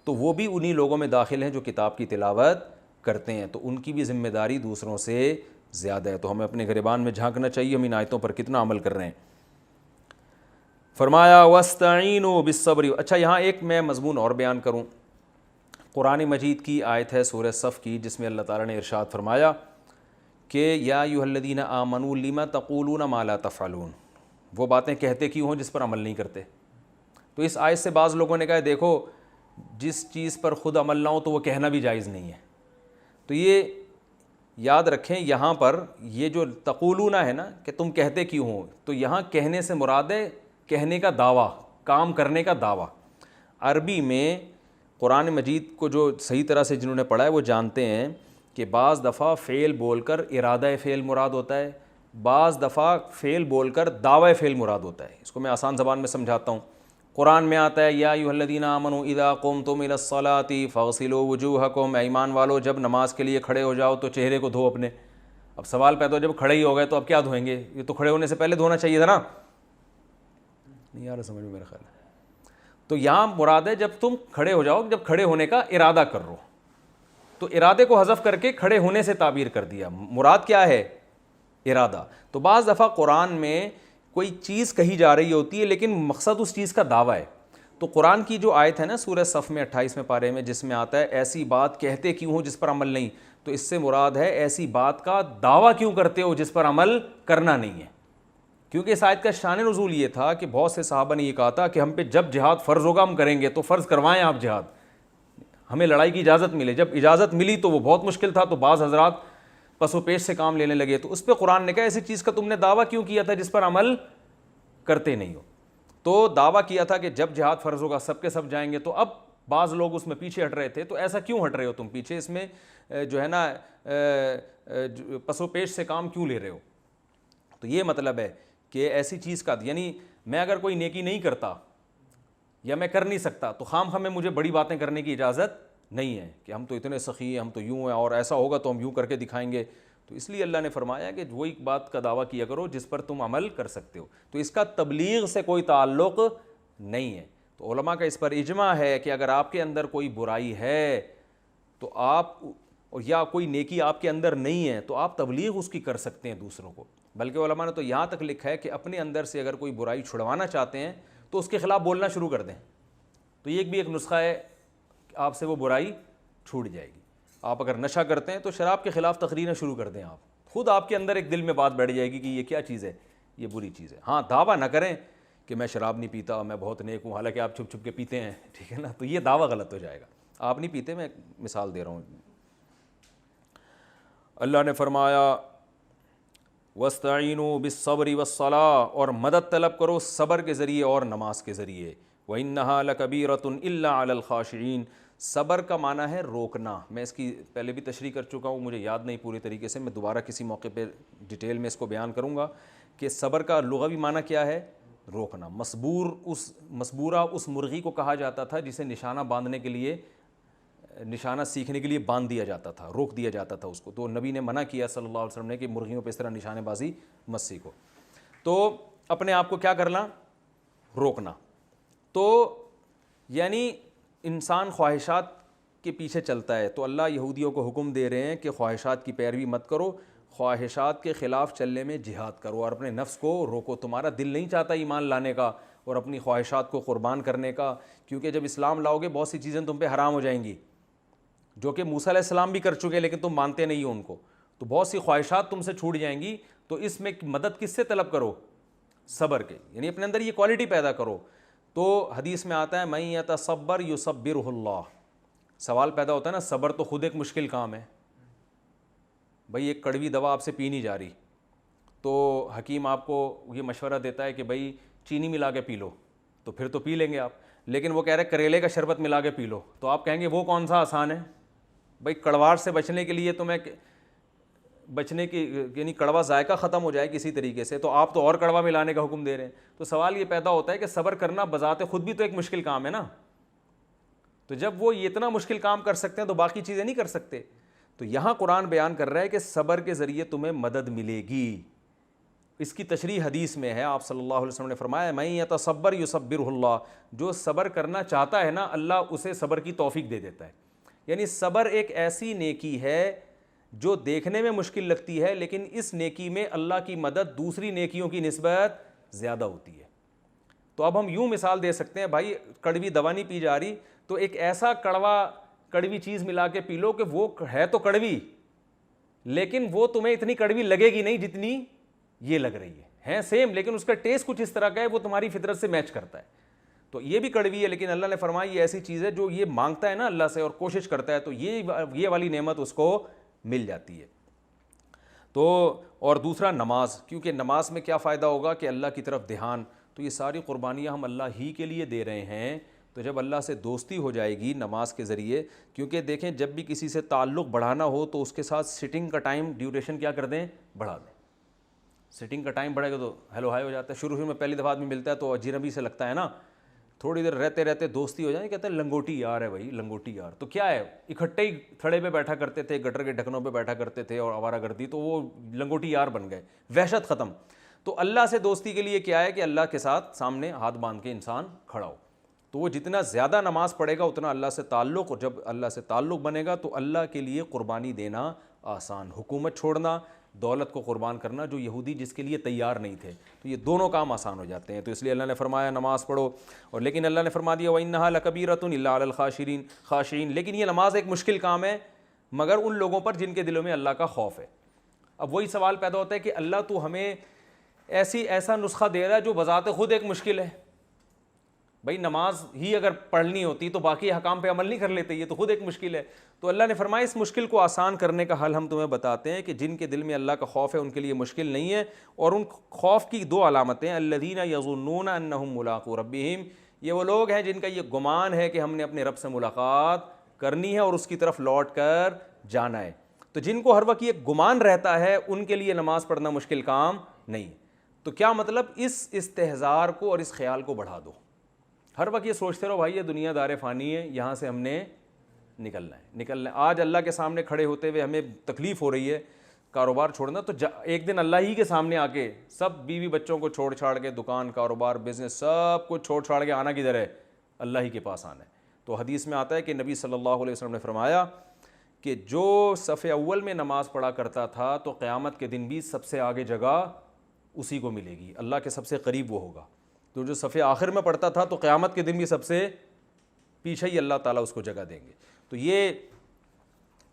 Speaker 1: تو وہ بھی انہی لوگوں میں داخل ہیں جو کتاب کی تلاوت کرتے ہیں، تو ان کی بھی ذمہ داری دوسروں سے زیادہ ہے۔ تو ہمیں اپنے گریبان میں جھانکنا چاہیے ہم ان آیتوں پر کتنا عمل کر رہے ہیں۔ فرمایا وَاسْتَعِینُوا بِالصَّبْرِ۔ اچھا یہاں ایک میں مضمون اور بیان کروں، قرآن مجید کی آیت ہے سورہ صف کی، جس میں اللہ تعالیٰ نے ارشاد فرمایا کہ یا ایھا الذین آمنوا لم تقولون ما لا تفعلون، وہ باتیں کہتے کیوں ہوں جس پر عمل نہیں کرتے۔ تو اس آیت سے بعض لوگوں نے کہا دیکھو جس چیز پر خود عمل نہ ہو تو وہ کہنا بھی جائز نہیں ہے۔ تو یہ یاد رکھیں یہاں پر یہ جو تقولون ہے نا کہ تم کہتے کیوں ہو، تو یہاں کہنے سے مراد ہے کہنے کا دعویٰ، کام کرنے کا دعویٰ۔ عربی میں قرآن مجید کو جو صحیح طرح سے جنہوں نے پڑھا ہے وہ جانتے ہیں کہ بعض دفعہ فعل بول کر ارادہ فعل مراد ہوتا ہے، بعض دفعہ فعل بول کر دعوی فعل مراد ہوتا ہے۔ اس کو میں آسان زبان میں سمجھاتا ہوں۔ قرآن میں آتا ہے یا ایھا الذین آمنوا اذا قمتم الی الصلاۃ فاغسلوا وجوہکم، اے ایمان والو جب نماز کے لیے کھڑے ہو جاؤ تو چہرے کو دھو اپنے۔ اب سوال پیدا ہو جب کھڑے ہی ہو گئے تو اب کیا دھوئیں گے، یہ تو کھڑے ہونے سے پہلے دھونا چاہیے تھا نا، نہیں آ رہا سمجھ میں میرا خیال ہے۔ تو یہاں مراد ہے جب تم کھڑے ہو جاؤ، جب کھڑے ہونے کا ارادہ کر رہو، تو ارادے کو حذف کر کے کھڑے ہونے سے تعبیر کر دیا، مراد کیا ہے، ارادہ۔ تو بعض دفعہ قرآن میں کوئی چیز کہی جا رہی ہوتی ہے لیکن مقصد اس چیز کا دعویٰ ہے۔ تو قرآن کی جو آیت ہے نا سورہ صف میں 28ویں پارے میں، جس میں آتا ہے ایسی بات کہتے کیوں ہو جس پر عمل نہیں، تو اس سے مراد ہے ایسی بات کا دعویٰ کیوں کرتے ہو جس پر عمل کرنا نہیں ہے۔ کیونکہ اس آیت کا شان نزول یہ تھا کہ بہت سے صحابہ نے یہ کہا تھا کہ ہم پہ جب جہاد فرض ہوگا ہم کریں گے، تو فرض کروائیں آپ جہاد، ہمیں لڑائی کی اجازت ملے۔ جب اجازت ملی تو وہ بہت مشکل تھا، تو بعض حضرات پس و پیش سے کام لینے لگے، تو اس پہ قرآن نے کہا ایسی چیز کا تم نے دعویٰ کیوں کیا تھا جس پر عمل کرتے نہیں ہو۔ تو دعویٰ کیا تھا کہ جب جہاد فرض ہوگا سب کے سب جائیں گے، تو اب بعض لوگ اس میں پیچھے ہٹ رہے تھے، تو ایسا کیوں ہٹ رہے ہو تم پیچھے، اس میں جو ہے نا پس و پیش سے کام کیوں لے رہے ہو۔ تو یہ مطلب ہے کہ ایسی چیز کا، یعنی میں اگر کوئی نیکی نہیں کرتا یا میں کر نہیں سکتا تو خام خواہ میں مجھے بڑی باتیں کرنے کی اجازت نہیں ہے کہ ہم تو اتنے سخی ہیں، ہم تو یوں ہیں، اور ایسا ہوگا تو ہم یوں کر کے دکھائیں گے۔ تو اس لیے اللہ نے فرمایا کہ وہی بات کا دعویٰ کیا کرو جس پر تم عمل کر سکتے ہو۔ تو اس کا تبلیغ سے کوئی تعلق نہیں ہے۔ تو علماء کا اس پر اجماع ہے کہ اگر آپ کے اندر کوئی برائی ہے تو آپ، یا کوئی نیکی آپ کے اندر نہیں ہے تو آپ تبلیغ اس کی کر سکتے ہیں دوسروں کو۔ بلکہ علماء نے تو یہاں تک لکھا ہے کہ اپنے اندر سے اگر کوئی برائی چھڑوانا چاہتے ہیں تو اس کے خلاف بولنا شروع کر دیں، تو یہ بھی ایک نسخہ ہے، آپ سے وہ برائی چھوٹ جائے گی۔ آپ اگر نشہ کرتے ہیں تو شراب کے خلاف تقریریں شروع کر دیں، آپ خود آپ کے اندر ایک دل میں بات بیٹھ جائے گی کہ یہ کیا چیز ہے، یہ بری چیز ہے۔ ہاں دعویٰ نہ کریں کہ میں شراب نہیں پیتا، میں بہت نیک ہوں، حالانکہ آپ چھپ چھپ کے پیتے ہیں، ٹھیک ہے نا، تو یہ دعویٰ غلط ہو جائے گا۔ آپ نہیں پیتے، میں مثال دے رہا ہوں۔ اللہ نے فرمایا وَاسْتَعِینُوا بِالصَّبْرِ وَالصَّلَاةِ، اور مدد طلب کرو صبر کے ذریعے اور نماز کے ذریعے۔ وَإِنَّهَا لَكَبِيرَةٌ إِلَّا عَلَى الْخَاشِعِينَ، صبر کا معنی ہے روکنا۔ میں اس کی پہلے بھی تشریح کر چکا ہوں، مجھے یاد نہیں پوری طریقے سے، میں دوبارہ کسی موقع پہ ڈیٹیل میں اس کو بیان کروں گا کہ صبر کا لغوی معنی کیا ہے؟ روکنا. مسبورہ اس مرغی کو کہا جاتا تھا جسے نشانہ باندھنے کے لیے، نشانہ سیکھنے کے لیے باندھ دیا جاتا تھا، روک دیا جاتا تھا اس کو. تو نبی نے منع کیا صلی اللہ علیہ وسلم نے کہ مرغیوں پہ اس طرح نشانے بازی مت سیکھو. تو اپنے آپ کو کیا کرنا؟ روکنا. تو یعنی انسان خواہشات کے پیچھے چلتا ہے، تو اللہ یہودیوں کو حکم دے رہے ہیں کہ خواہشات کی پیروی مت کرو، خواہشات کے خلاف چلنے میں جہاد کرو اور اپنے نفس کو روکو. تمہارا دل نہیں چاہتا ایمان لانے کا اور اپنی خواہشات کو قربان کرنے کا، کیونکہ جب اسلام لاؤ گے بہت سی چیزیں تم پہ حرام ہو جائیں گی جو کہ موسیٰ علیہ السلام بھی کر چکے، لیکن تم مانتے نہیں ہو ان کو. تو بہت سی خواہشات تم سے چھوٹ جائیں گی. تو اس میں مدد کس سے طلب کرو؟ صبر کے، یعنی اپنے اندر یہ کوالٹی پیدا کرو. تو حدیث میں آتا ہے من یتصبر یصبرہ اللہ. سوال پیدا ہوتا ہے نا، صبر تو خود ایک مشکل کام ہے. بھائی ایک کڑوی دوا آپ سے پی نہیں جا رہی، تو حکیم آپ کو یہ مشورہ دیتا ہے کہ بھائی چینی ملا کے پی لو، تو پھر تو پی لیں گے آپ. لیکن وہ کہہ رہے کریلے کا شربت ملا کے پی لو، تو آپ کہیں گے وہ کون سا آسان ہے؟ بھائی کڑواہٹ سے بچنے کے لیے تمہیں بچنے کی، یعنی کڑوا ذائقہ ختم ہو جائے کسی طریقے سے، تو آپ تو اور کڑوا ملانے کا حکم دے رہے ہیں. تو سوال یہ پیدا ہوتا ہے کہ صبر کرنا بذات خود بھی تو ایک مشکل کام ہے نا. تو جب وہ اتنا مشکل کام کر سکتے ہیں تو باقی چیزیں نہیں کر سکتے. تو یہاں قرآن بیان کر رہا ہے کہ صبر کے ذریعے تمہیں مدد ملے گی. اس کی تشریح حدیث میں ہے، آپ صلی اللہ علیہ وسلم نے فرمایا من یتصبر یصبرہ اللہ. جو صبر کرنا چاہتا ہے نا، اللہ اسے صبر کی توفیق دے دیتا ہے. یعنی صبر ایک ایسی نیکی ہے جو دیکھنے میں مشکل لگتی ہے، لیکن اس نیکی میں اللہ کی مدد دوسری نیکیوں کی نسبت زیادہ ہوتی ہے. تو اب ہم یوں مثال دے سکتے ہیں، بھائی کڑوی دوا نہیں پی جا رہی تو ایک ایسا کڑوی چیز ملا کے پی لو کہ وہ ہے تو کڑوی، لیکن وہ تمہیں اتنی کڑوی لگے گی نہیں جتنی یہ لگ رہی ہے سیم، لیکن اس کا ٹیسٹ کچھ اس طرح کا ہے، وہ تمہاری فطرت سے میچ کرتا ہے. تو یہ بھی کڑوی ہے، لیکن اللہ نے فرمایا یہ ایسی چیز ہے جو یہ مانگتا ہے نا اللہ سے اور کوشش کرتا ہے، تو یہ والی نعمت اس کو مل جاتی ہے. تو اور دوسرا نماز، کیونکہ نماز میں کیا فائدہ ہوگا کہ اللہ کی طرف دھیان. تو یہ ساری قربانیاں ہم اللہ ہی کے لیے دے رہے ہیں. تو جب اللہ سے دوستی ہو جائے گی نماز کے ذریعے، کیونکہ دیکھیں جب بھی کسی سے تعلق بڑھانا ہو تو اس کے ساتھ سٹنگ کا ٹائم ڈیوریشن کیا کر دیں؟ بڑھا دیں. سٹنگ کا ٹائم بڑھے گا تو ہیلو ہائی ہو جاتا ہے. شروع میں پہلی دفعہ آدمی ملتا ہے تو اجنبی سے لگتا ہے نا، تھوڑی دیر رہتے رہتے دوستی ہو جائے، کہتے ہیں لنگوٹی یار ہے بھائی، لنگوٹی یار. تو کیا ہے، اکٹھے ہی تھڑے پہ بیٹھا کرتے تھے، گٹر کے ڈھکنوں پہ بیٹھا کرتے تھے اور آوارہ گردی، تو وہ لنگوٹی یار بن گئے، وحشت ختم. تو اللہ سے دوستی کے لیے کیا ہے کہ اللہ کے ساتھ سامنے ہاتھ باندھ کے انسان کھڑا ہو. تو وہ جتنا زیادہ نماز پڑھے گا اتنا اللہ سے تعلق، اور جب اللہ سے تعلق بنے گا تو اللہ کے لیے قربانی دینا آسان، حکومت چھوڑنا، دولت کو قربان کرنا، جو یہودی جس کے لیے تیار نہیں تھے، تو یہ دونوں کام آسان ہو جاتے ہیں. تو اس لیے اللہ نے فرمایا نماز پڑھو. اور لیکن اللہ نے فرما دیا وَإِنَّهَا لَكَبِيرَةٌ إِلَّا عَلَى الْخَاشِعِينَ. لیکن یہ نماز ایک مشکل کام ہے مگر ان لوگوں پر جن کے دلوں میں اللہ کا خوف ہے. اب وہی سوال پیدا ہوتا ہے کہ اللہ تو ہمیں ایسا نسخہ دے رہا ہے جو بذات خود ایک مشکل ہے. بھائی نماز ہی اگر پڑھنی ہوتی تو باقی حکام پہ عمل نہیں کر لیتے، یہ تو خود ایک مشکل ہے. تو اللہ نے فرمایا اس مشکل کو آسان کرنے کا حل ہم تمہیں بتاتے ہیں کہ جن کے دل میں اللہ کا خوف ہے ان کے لیے مشکل نہیں ہے. اور ان خوف کی دو علامتیں، الذین یظنون انہم ملاقو ربہم، یہ وہ لوگ ہیں جن کا یہ گمان ہے کہ ہم نے اپنے رب سے ملاقات کرنی ہے اور اس کی طرف لوٹ کر جانا ہے. تو جن کو ہر وقت یہ گمان رہتا ہے ان کے لیے نماز پڑھنا مشکل کام نہیں. تو کیا مطلب، اس استحضار کو اور اس خیال کو بڑھا دو. ہر وقت یہ سوچتے رہو بھائی یہ دنیا دار فانی ہے، یہاں سے ہم نے نکلنا ہے. آج اللہ کے سامنے کھڑے ہوتے ہوئے ہمیں تکلیف ہو رہی ہے کاروبار چھوڑنا، تو ایک دن اللہ ہی کے سامنے آ کے سب بیوی بچوں کو چھوڑ چھاڑ کے، دکان کاروبار بزنس سب کچھ چھوڑ چھاڑ کے آنا کدھر ہے؟ اللہ ہی کے پاس آنا ہے. تو حدیث میں آتا ہے کہ نبی صلی اللہ علیہ وسلم نے فرمایا کہ جو صف اول میں نماز پڑھا کرتا تھا تو قیامت کے دن بھی سب سے آگے جگہ اسی کو ملے گی، اللہ کے سب سے قریب وہ ہوگا. تو جو صف آخر میں پڑھتا تھا تو قیامت کے دن بھی سب سے پیچھے ہی اللہ تعالیٰ اس کو جگہ دیں گے. تو یہ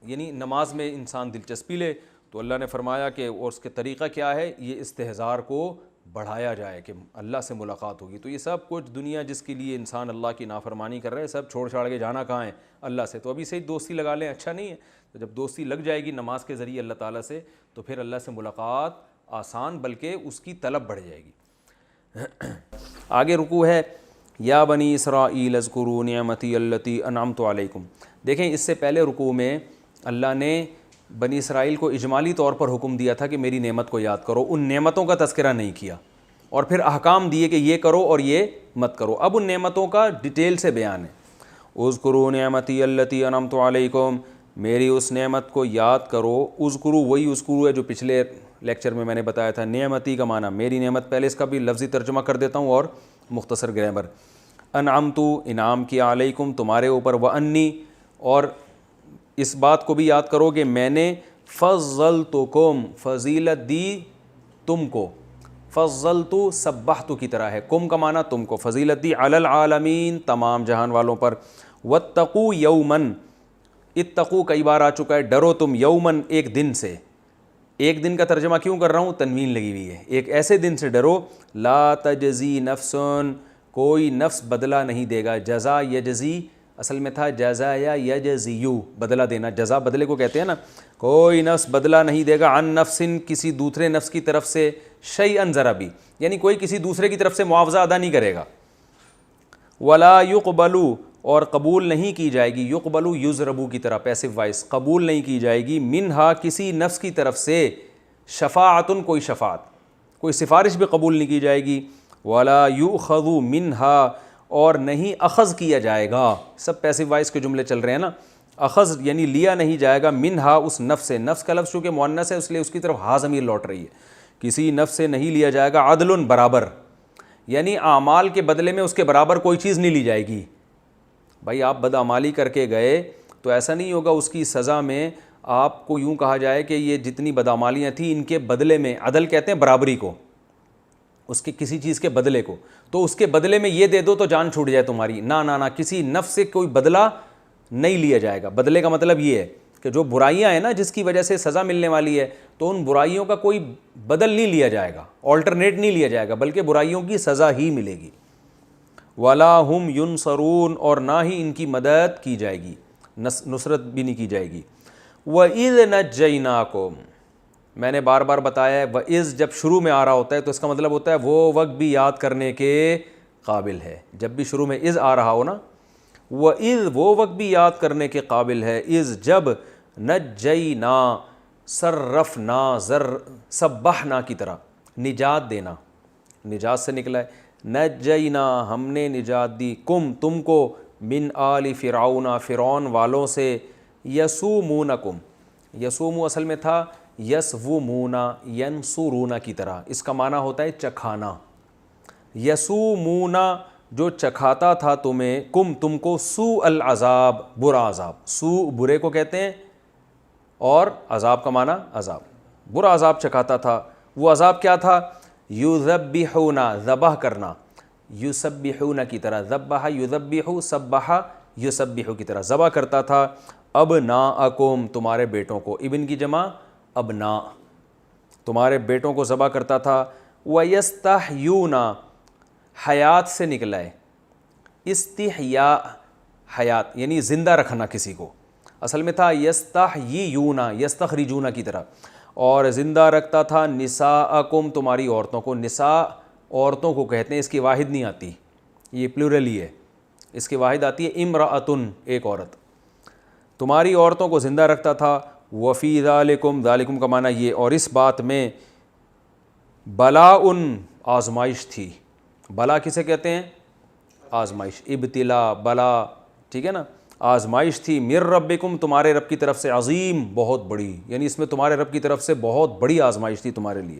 Speaker 1: یعنی نماز میں انسان دلچسپی لے. تو اللہ نے فرمایا کہ اور اس کے طریقہ کیا ہے، یہ استحضار کو بڑھایا جائے کہ اللہ سے ملاقات ہوگی. تو یہ سب کچھ دنیا جس کے لیے انسان اللہ کی نافرمانی کر رہے ہیں، سب چھوڑ چھاڑ کے جانا کہاں ہے؟ اللہ سے. تو ابھی سے ہی دوستی لگا لیں، اچھا نہیں ہے؟ تو جب دوستی لگ جائے گی نماز کے ذریعے اللہ تعالیٰ سے، تو پھر اللہ سے ملاقات آسان بلکہ اس کی طلب بڑھ جائے گی. آگے رکوع ہے یا بنی اسرائیل اذکروا نعمتی التی انعمت علیکم. دیکھیں اس سے پہلے رکوع میں اللہ نے بنی اسرائیل کو اجمالی طور پر حکم دیا تھا کہ میری نعمت کو یاد کرو، ان نعمتوں کا تذکرہ نہیں کیا، اور پھر احکام دیے کہ یہ کرو اور یہ مت کرو۔ اب ان نعمتوں کا ڈیٹیل سے بیان ہے۔ اذکروا نعمتی التی انعمت علیکم، میری اس نعمت کو یاد کرو۔ اذکروا وہی اذکروا ہے جو پچھلے لیکچر میں نے بتایا تھا۔ نعمتی کا معنی میری نعمت، پہلے اس کا بھی لفظی ترجمہ کر دیتا ہوں اور مختصر گرامر۔ انعمت انعام کیا، علیکم تمہارے اوپر، وانی اور اس بات کو بھی یاد کرو کہ میں نے فضلتکم فضیلت دی تم کو، فضلت سبحت کی طرح ہے، کم کا معنی تم کو، فضیلت دی علی العالمین تمام جہان والوں پر۔ واتقوا یومن، اتقوا کئی بار آ چکا ہے، ڈرو تم، یومن ایک دن سے۔ ایک دن کا ترجمہ کیوں کر رہا ہوں؟ تنوین لگی ہوئی ہے، ایک ایسے دن سے ڈرو، لا تجزی نفس، کوئی نفس بدلہ نہیں دے گا۔ جزا یجزی اصل میں تھا جزا یا یجزیو، بدلہ دینا، جزا بدلے کو کہتے ہیں نا۔ کوئی نفس بدلہ نہیں دے گا، عن نفس کسی دوسرے نفس کی طرف سے، شیئن ذرا بھی، یعنی کوئی کسی دوسرے کی طرف سے معاوضہ ادا نہیں کرے گا۔ ولا یقبلوا اور قبول نہیں کی جائے گی، یقبلوا یضربوا کی طرح پیسو وائس، قبول نہیں کی جائے گی، منہا کسی نفس کی طرف سے، شفاعتن کوئی شفاعت، کوئی سفارش بھی قبول نہیں کی جائے گی۔ ولا یؤخذ منہا اور نہیں اخذ کیا جائے گا، سب پیسو وائس کے جملے چل رہے ہیں نا، اخذ یعنی لیا نہیں جائے گا، منہا اس نفس سے، نفس کا لفظ چونکہ مؤنث ہے اس لیے اس کی طرف ہا ضمیر لوٹ رہی ہے، کسی نفس سے نہیں لیا جائے گا، عدل برابر، یعنی اعمال کے بدلے میں اس کے برابر کوئی چیز نہیں لی جائے گی۔ بھائی آپ بدعمالی کر کے گئے تو ایسا نہیں ہوگا اس کی سزا میں آپ کو یوں کہا جائے کہ یہ جتنی بدعمالیاں تھیں ان کے بدلے میں، عدل کہتے ہیں برابری کو، اس کے کسی چیز کے بدلے کو، تو اس کے بدلے میں یہ دے دو تو جان چھوٹ جائے تمہاری، نہ نہ نہ، کسی نفس سے کوئی بدلہ نہیں لیا جائے گا۔ بدلے کا مطلب یہ ہے کہ جو برائیاں ہیں نا جس کی وجہ سے سزا ملنے والی ہے، تو ان برائیوں کا کوئی بدل نہیں لیا جائے گا، آلٹرنیٹ نہیں لیا جائے گا، بلکہ برائیوں کی سزا ہی ملے گی۔ وَلَا هُمْ يُنصَرُونَ اور نہ ہی ان کی مدد کی جائے گی، نصرت بھی نہیں کی جائے گی۔ وَإِذْ نَجَّيْنَاكُمْ میں نے بار بار بتایا ہے، وَإِذْ جب شروع میں آ رہا ہوتا ہے تو اس کا مطلب ہوتا ہے وہ وقت بھی یاد کرنے کے قابل ہے، جب بھی شروع میں اذ آ رہا ہو نا، وَإِذْ وہ وقت بھی یاد کرنے کے قابل ہے، اذ جب، نجینا صرفنا سبحنا کی طرح، نجات دینا، نجات سے نکلا ہے، نجینا ہم نے نجات دی، کم تم کو، من آل فرعون فرعون والوں سے، یسومونکم، یسومو اصل میں تھا یسومونا ینصرونا کی طرح، اس کا معنی ہوتا ہے چکھانا، یسومونا جو چکھاتا تھا تمہیں، کم تم کو، سوء العذاب برا عذاب، سوء برے کو کہتے ہیں اور عذاب کا معنی عذاب، برا عذاب چکھاتا تھا۔ وہ عذاب کیا تھا؟ یذبحون ذبح کرنا، یسبحون کی طرح، ذبح یذبح سبح یسبح کی طرح ذبح کرتا تھا، ابناءکم تمہارے بیٹوں کو، ابن کی جمع ابناء، تمہارے بیٹوں کو ذبح کرتا تھا، ویستحیون حیات سے نکلا ہے، استحیاء حیات یعنی زندہ رکھنا کسی کو، اصل میں تھا یستحییون یستخرجون کی طرح، اور زندہ رکھتا تھا نساءکم تمہاری عورتوں کو، نساء عورتوں کو کہتے ہیں، اس کی واحد نہیں آتی، یہ پلورل ہی ہے، اس کی واحد آتی ہے امرأتن ایک عورت، تمہاری عورتوں کو زندہ رکھتا تھا، وفی ذالکم ذالکم کا معنی یہ، اور اس بات میں بلاء آزمائش تھی، بلا کسے کہتے ہیں؟ آزمائش، ابتلا بلا، ٹھیک ہے نا، آزمائش تھی، من ربکم تمہارے رب کی طرف سے، عظیم بہت بڑی، یعنی اس میں تمہارے رب کی طرف سے بہت بڑی آزمائش تھی تمہارے لیے۔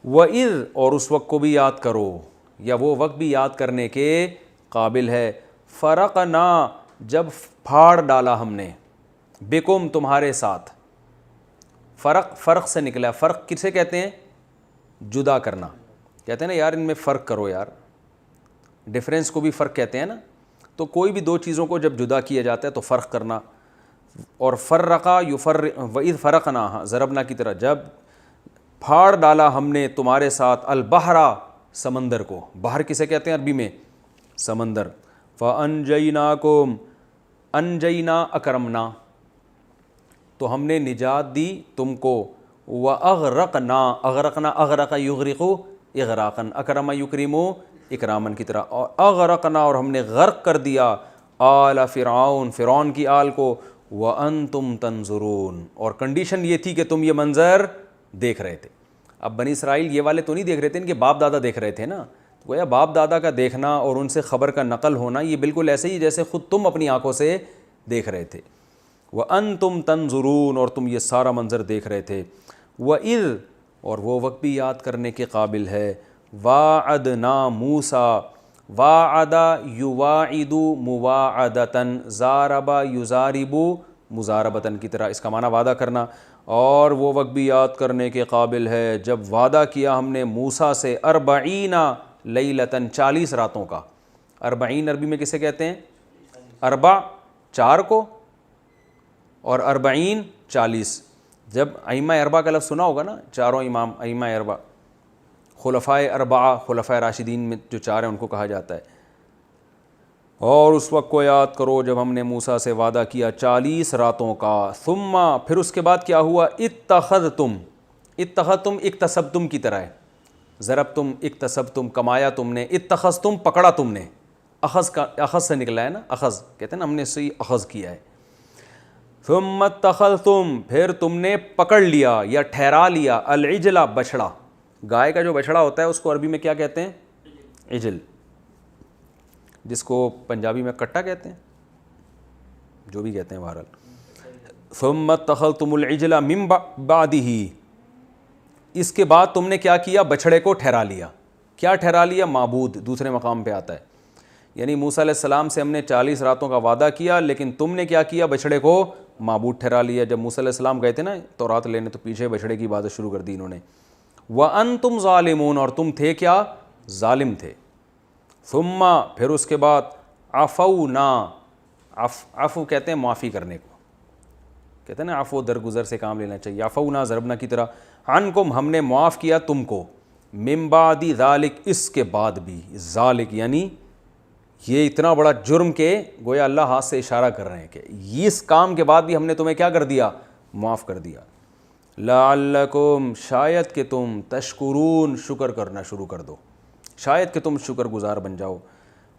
Speaker 1: وَإِذْ اور اس وقت کو بھی یاد کرو، یا وہ وقت بھی یاد کرنے کے قابل ہے، فرقنا جب پھاڑ ڈالا ہم نے، بکم تمہارے ساتھ، فرق سے نکلا، فرق کسے کہتے ہیں؟ جدا کرنا، کہتے ہیں نا یار ان میں فرق کرو یار، ڈفرینس کو بھی فرق کہتے ہیں نا، تو کوئی بھی دو چیزوں کو جب جدا کیا جاتا ہے تو فرق کرنا، اور فرقا یفرق، وَإِذْ فَرَقْنَا ضربنا کی طرح، جب پھاڑ ڈالا ہم نے تمہارے ساتھ، البحرا سمندر کو، بحر کسے کہتے ہیں عربی میں؟ سمندر، فَأَنْجَيْنَاكُمْ انجینا اکرمنا تو ہم نے نجات دی تم کو، وَأَغْرَقْنَا اغرقنا اغرق یغرق اغراقا، اکرم یکرم اکرامن کی طرح، اور اغرقنا اور ہم نے غرق کر دیا، آل فرعون فرعون کی آل کو، وَأَنْتُمْ تَنْظُرُونَ، اور کنڈیشن یہ تھی کہ تم یہ منظر دیکھ رہے تھے۔ اب بنی اسرائیل یہ والے تو نہیں دیکھ رہے تھے، ان کے باپ دادا دیکھ رہے تھے نا، گویا باپ دادا کا دیکھنا اور ان سے خبر کا نقل ہونا یہ بالکل ایسے ہی جیسے خود تم اپنی آنکھوں سے دیکھ رہے تھے۔ وَأَنْتُمْ تَنْظُرُونَ، اور تم یہ سارا منظر دیکھ رہے تھے۔ وَإِذْ، اور وہ وقت بھی یاد کرنے کے قابل ہے، وَاعَدْنَا مُوسَىٰ، وَاعَدَ يُوَاعِدُ مُوَاعَدَةً، ضَارَبَ يُضَارِبُ مُضَارَبَةً کی طرح اس کا معنی وعدہ کرنا۔ اور وہ وقت بھی یاد کرنے کے قابل ہے جب وعدہ کیا ہم نے موسیٰ سے 40 لیلۃً، 40 راتوں کا۔ 40 عربی میں کسے کہتے ہیں؟ اربع، 4 کو، اور 40 40۔ جب ائمہ اربعہ کا لفظ سنا ہوگا نا، چاروں امام ائمہ اربعہ، خلفائے اربعہ، خلفائے راشدین میں جو 4 ہیں ان کو کہا جاتا ہے۔ اور اس وقت کو یاد کرو جب ہم نے موسیٰ سے وعدہ کیا 40 راتوں کا۔ ثم، پھر اس کے بعد کیا ہوا؟ اتخذتم، اتخذتم اکتسبتم کی طرح ہے، ضربتم اکتسبتم، کمایا تم نے، اتخذتم پکڑا تم نے، اخذ کا، اخذ سے نکلا ہے نا، اخذ کہتے ہیں نا ہم نے صحیح اخذ کیا ہے۔ ثم اتخذتم، پھر تم نے پکڑ لیا یا ٹھہرا لیا، العجل، بچڑا، گائے کا جو بچڑا ہوتا ہے اس کو عربی میں کیا کہتے ہیں؟ عجل، جس کو پنجابی میں کٹا کہتے ہیں، جو بھی کہتے ہیں بہرحال۔ ثم اتخذتم العجل من بعدہ، اس کے بعد تم نے کیا کیا؟ بچڑے کو ٹھہرا لیا۔ کیا ٹھہرا لیا؟ معبود، دوسرے مقام پہ آتا ہے، یعنی موسیٰ علیہ السلام سے ہم نے 40 راتوں کا وعدہ کیا لیکن تم نے کیا کیا؟ بچڑے کو معبود ٹھہرا لیا۔ جب موسیٰ علیہ السلام گئے تھے نا تورات لینے تو پیچھے بچڑے کی عبادت شروع کر دی انہوں نے۔ وَأَنْتُمْ ظَالِمُونَ، اور تم تھے کیا؟ ظالم تھے۔ ثم، پھر اس کے بعد عفونا، عفو کہتے ہیں معافی کرنے کو، کہتے ہیں نا عفو درگزر سے کام لینا چاہیے، عفونا ضربنا کی طرح، عنکم، ہم نے معاف کیا تم کو، من بعد ذالک، اس کے بعد بھی، ذالک یعنی یہ اتنا بڑا جرم کہ گویا اللہ ہاتھ سے اشارہ کر رہے ہیں کہ اس کام کے بعد بھی ہم نے تمہیں کیا کر دیا؟ معاف کر دیا۔ لعلکم، شاید کہ تم، تشکرون، شکر کرنا شروع کر دو، شاید کہ تم شکر گزار بن جاؤ۔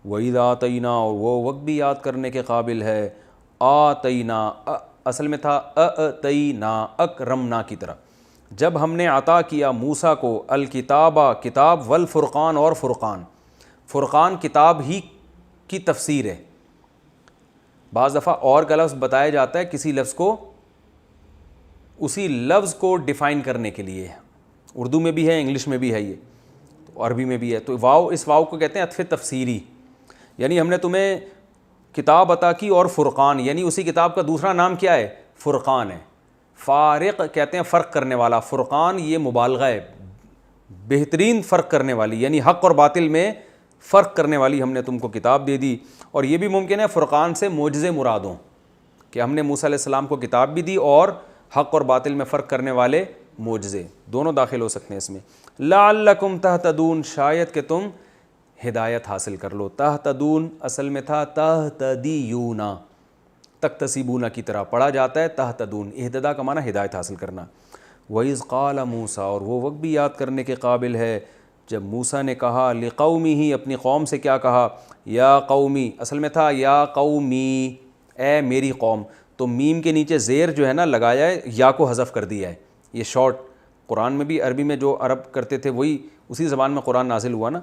Speaker 1: وَإِذْ آتَيْنَا، اور وہ وقت بھی یاد کرنے کے قابل ہے، آتینا، اصل میں تھا اَتَيْنَا، اکرمنا کی طرح، جب ہم نے عطا کیا موسیٰ کو الکتابہ، کتاب، والفرقان، اور فرقان۔ فرقان کتاب ہی کی تفسیر ہے، بعض دفعہ اور کا لفظ بتایا جاتا ہے کسی لفظ کو، اسی لفظ کو ڈیفائن کرنے کے لیے، اردو میں بھی ہے، انگلش میں بھی ہے، یہ تو عربی میں بھی ہے، تو واو، اس واو کو کہتے ہیں عطف تفسیری، یعنی ہم نے تمہیں کتاب عطا کی اور فرقان، یعنی اسی کتاب کا دوسرا نام کیا ہے؟ فرقان ہے۔ فارق کہتے ہیں فرق کرنے والا، فرقان یہ مبالغہ ہے، بہترین فرق کرنے والی، یعنی حق اور باطل میں فرق کرنے والی ہم نے تم کو کتاب دے دی۔ اور یہ بھی ممکن ہے فرقان سے معجزے مراد ہوں، کہ ہم نے موسیٰ علیہ السلام کو کتاب بھی دی اور حق اور باطل میں فرق کرنے والے معجزے، دونوں داخل ہو سکتے ہیں اس میں۔ لعلکم تہتدون، شاید کہ تم ہدایت حاصل کر لو۔ تہتدون اصل میں تھا تہتدیون، تکتسبون کی طرح پڑھا جاتا ہے تہتدون، اہتدا کا معنی ہدایت حاصل کرنا۔ وَإِذْ قَالَ مُوسَىٰ، اور وہ وقت بھی یاد کرنے کے قابل ہے جب موسیٰ نے کہا لِقَوْمِهِ، اپنی قوم سے کیا کہا؟ یا قومی، اصل میں تھا یا قومی، اے میری قوم، تو میم کے نیچے زیر جو ہے نا لگایا ہے، یا کو حذف کر دیا ہے، یہ شارٹ قرآن میں بھی عربی میں جو عرب کرتے تھے وہی اسی زبان میں قرآن نازل ہوا نا،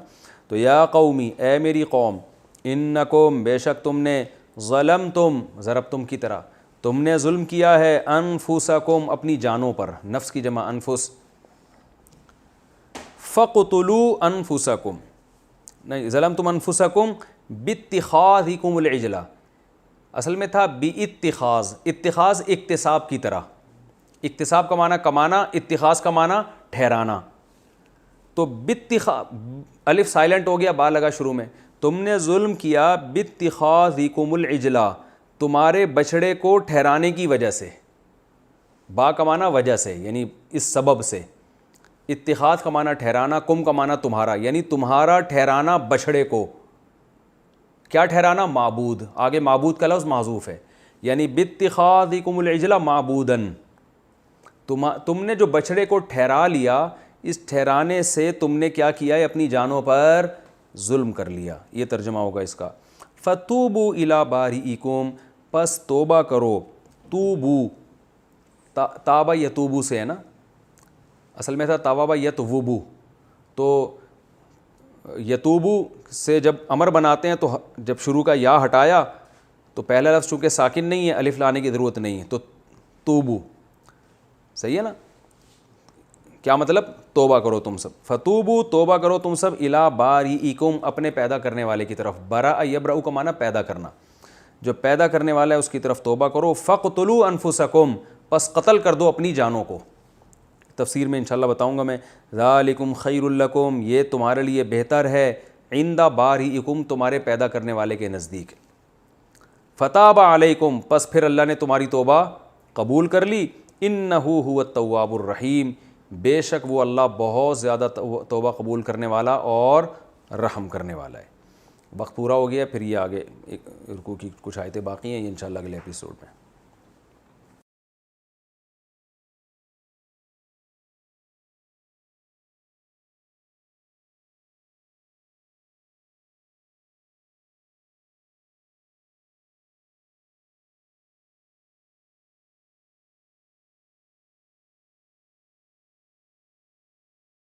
Speaker 1: تو یا قومی، اے میری قوم، انکم، بے شک تم نے، ظلمتم، ضربتم کی طرح، تم نے ظلم کیا ہے، انفسکم، اپنی جانوں پر، نفس کی جمع انفس، فَقْتُلُوا أَنفُسَكُمْ، نہیں، ظلمتم انفسکم بِاتِّخَاذِكُمُ الْعِجْلَ، اصل میں تھا بِاتِّخَاذ، اتخاذ اکتساب کی طرح، اکتساب کا معنی کمانا، اتخاذ کا معنی ٹھہرانا، تو الف سائلنٹ ہو گیا، با لگا شروع میں، تم نے ظلم کیا بِاتِّخَاذِكُمُ الْعِجْلَ، تمہارے بچڑے کو ٹھہرانے کی وجہ سے، با کا معنی وجہ سے، یعنی اس سبب سے، اتخاذ کا معنی ٹھہرانا، کم کا معنی تمہارا، یعنی تمہارا ٹھہرانا بچڑے کو، کیا ٹھہرانا؟ معبود، آگے معبود کا لفظ محذوف ہے، یعنی بِاتِّخَاذِكُمُ الْعِجْلَ معبوداً، تم نے جو بچڑے کو ٹھہرا لیا، اس ٹھہرانے سے تم نے کیا کیا ہے؟ اپنی جانوں پر ظلم کر لیا، یہ ترجمہ ہوگا اس کا۔ فَتُوبُوا إِلَىٰ بَارِئِكُمْ، پس توبہ کرو فتوبو، تابا یتوبو سے ہے نا، اصل میں تھا تابا یتوبو، تو یتوبو سے جب امر بناتے ہیں تو جب شروع کا یا ہٹایا تو پہلا لفظ چونکہ ساکن نہیں ہے، الف لانے کی ضرورت نہیں ہے، تو توبو، صحیح ہے نا؟ کیا مطلب؟ توبہ کرو تم سب، فتوبو توبہ کرو تم سب، الی باریئکم اپنے پیدا کرنے والے کی طرف، برأ یبرأ کا معنی پیدا کرنا، جو پیدا کرنے والا ہے اس کی طرف توبہ کرو، فقتلوا انفسکم پس قتل کر دو اپنی جانوں کو، تفسیر میں انشاءاللہ بتاؤں گا میں، ذالکم خیر لکم یہ تمہارے لیے بہتر ہے، عند باریئکم تمہارے پیدا کرنے والے کے نزدیک، فتاب علیکم پس پھر اللہ نے تمہاری توبہ قبول کر لی، انہ هو التواب الرحیم بے شک وہ اللہ بہت زیادہ توبہ قبول کرنے والا اور رحم کرنے والا ہے۔ وقت پورا ہو گیا، پھر یہ آگے ایک رکوع کی کچھ آیتیں باقی ہیں، یہ انشاءاللہ اگلے ایپیسوڈ میں۔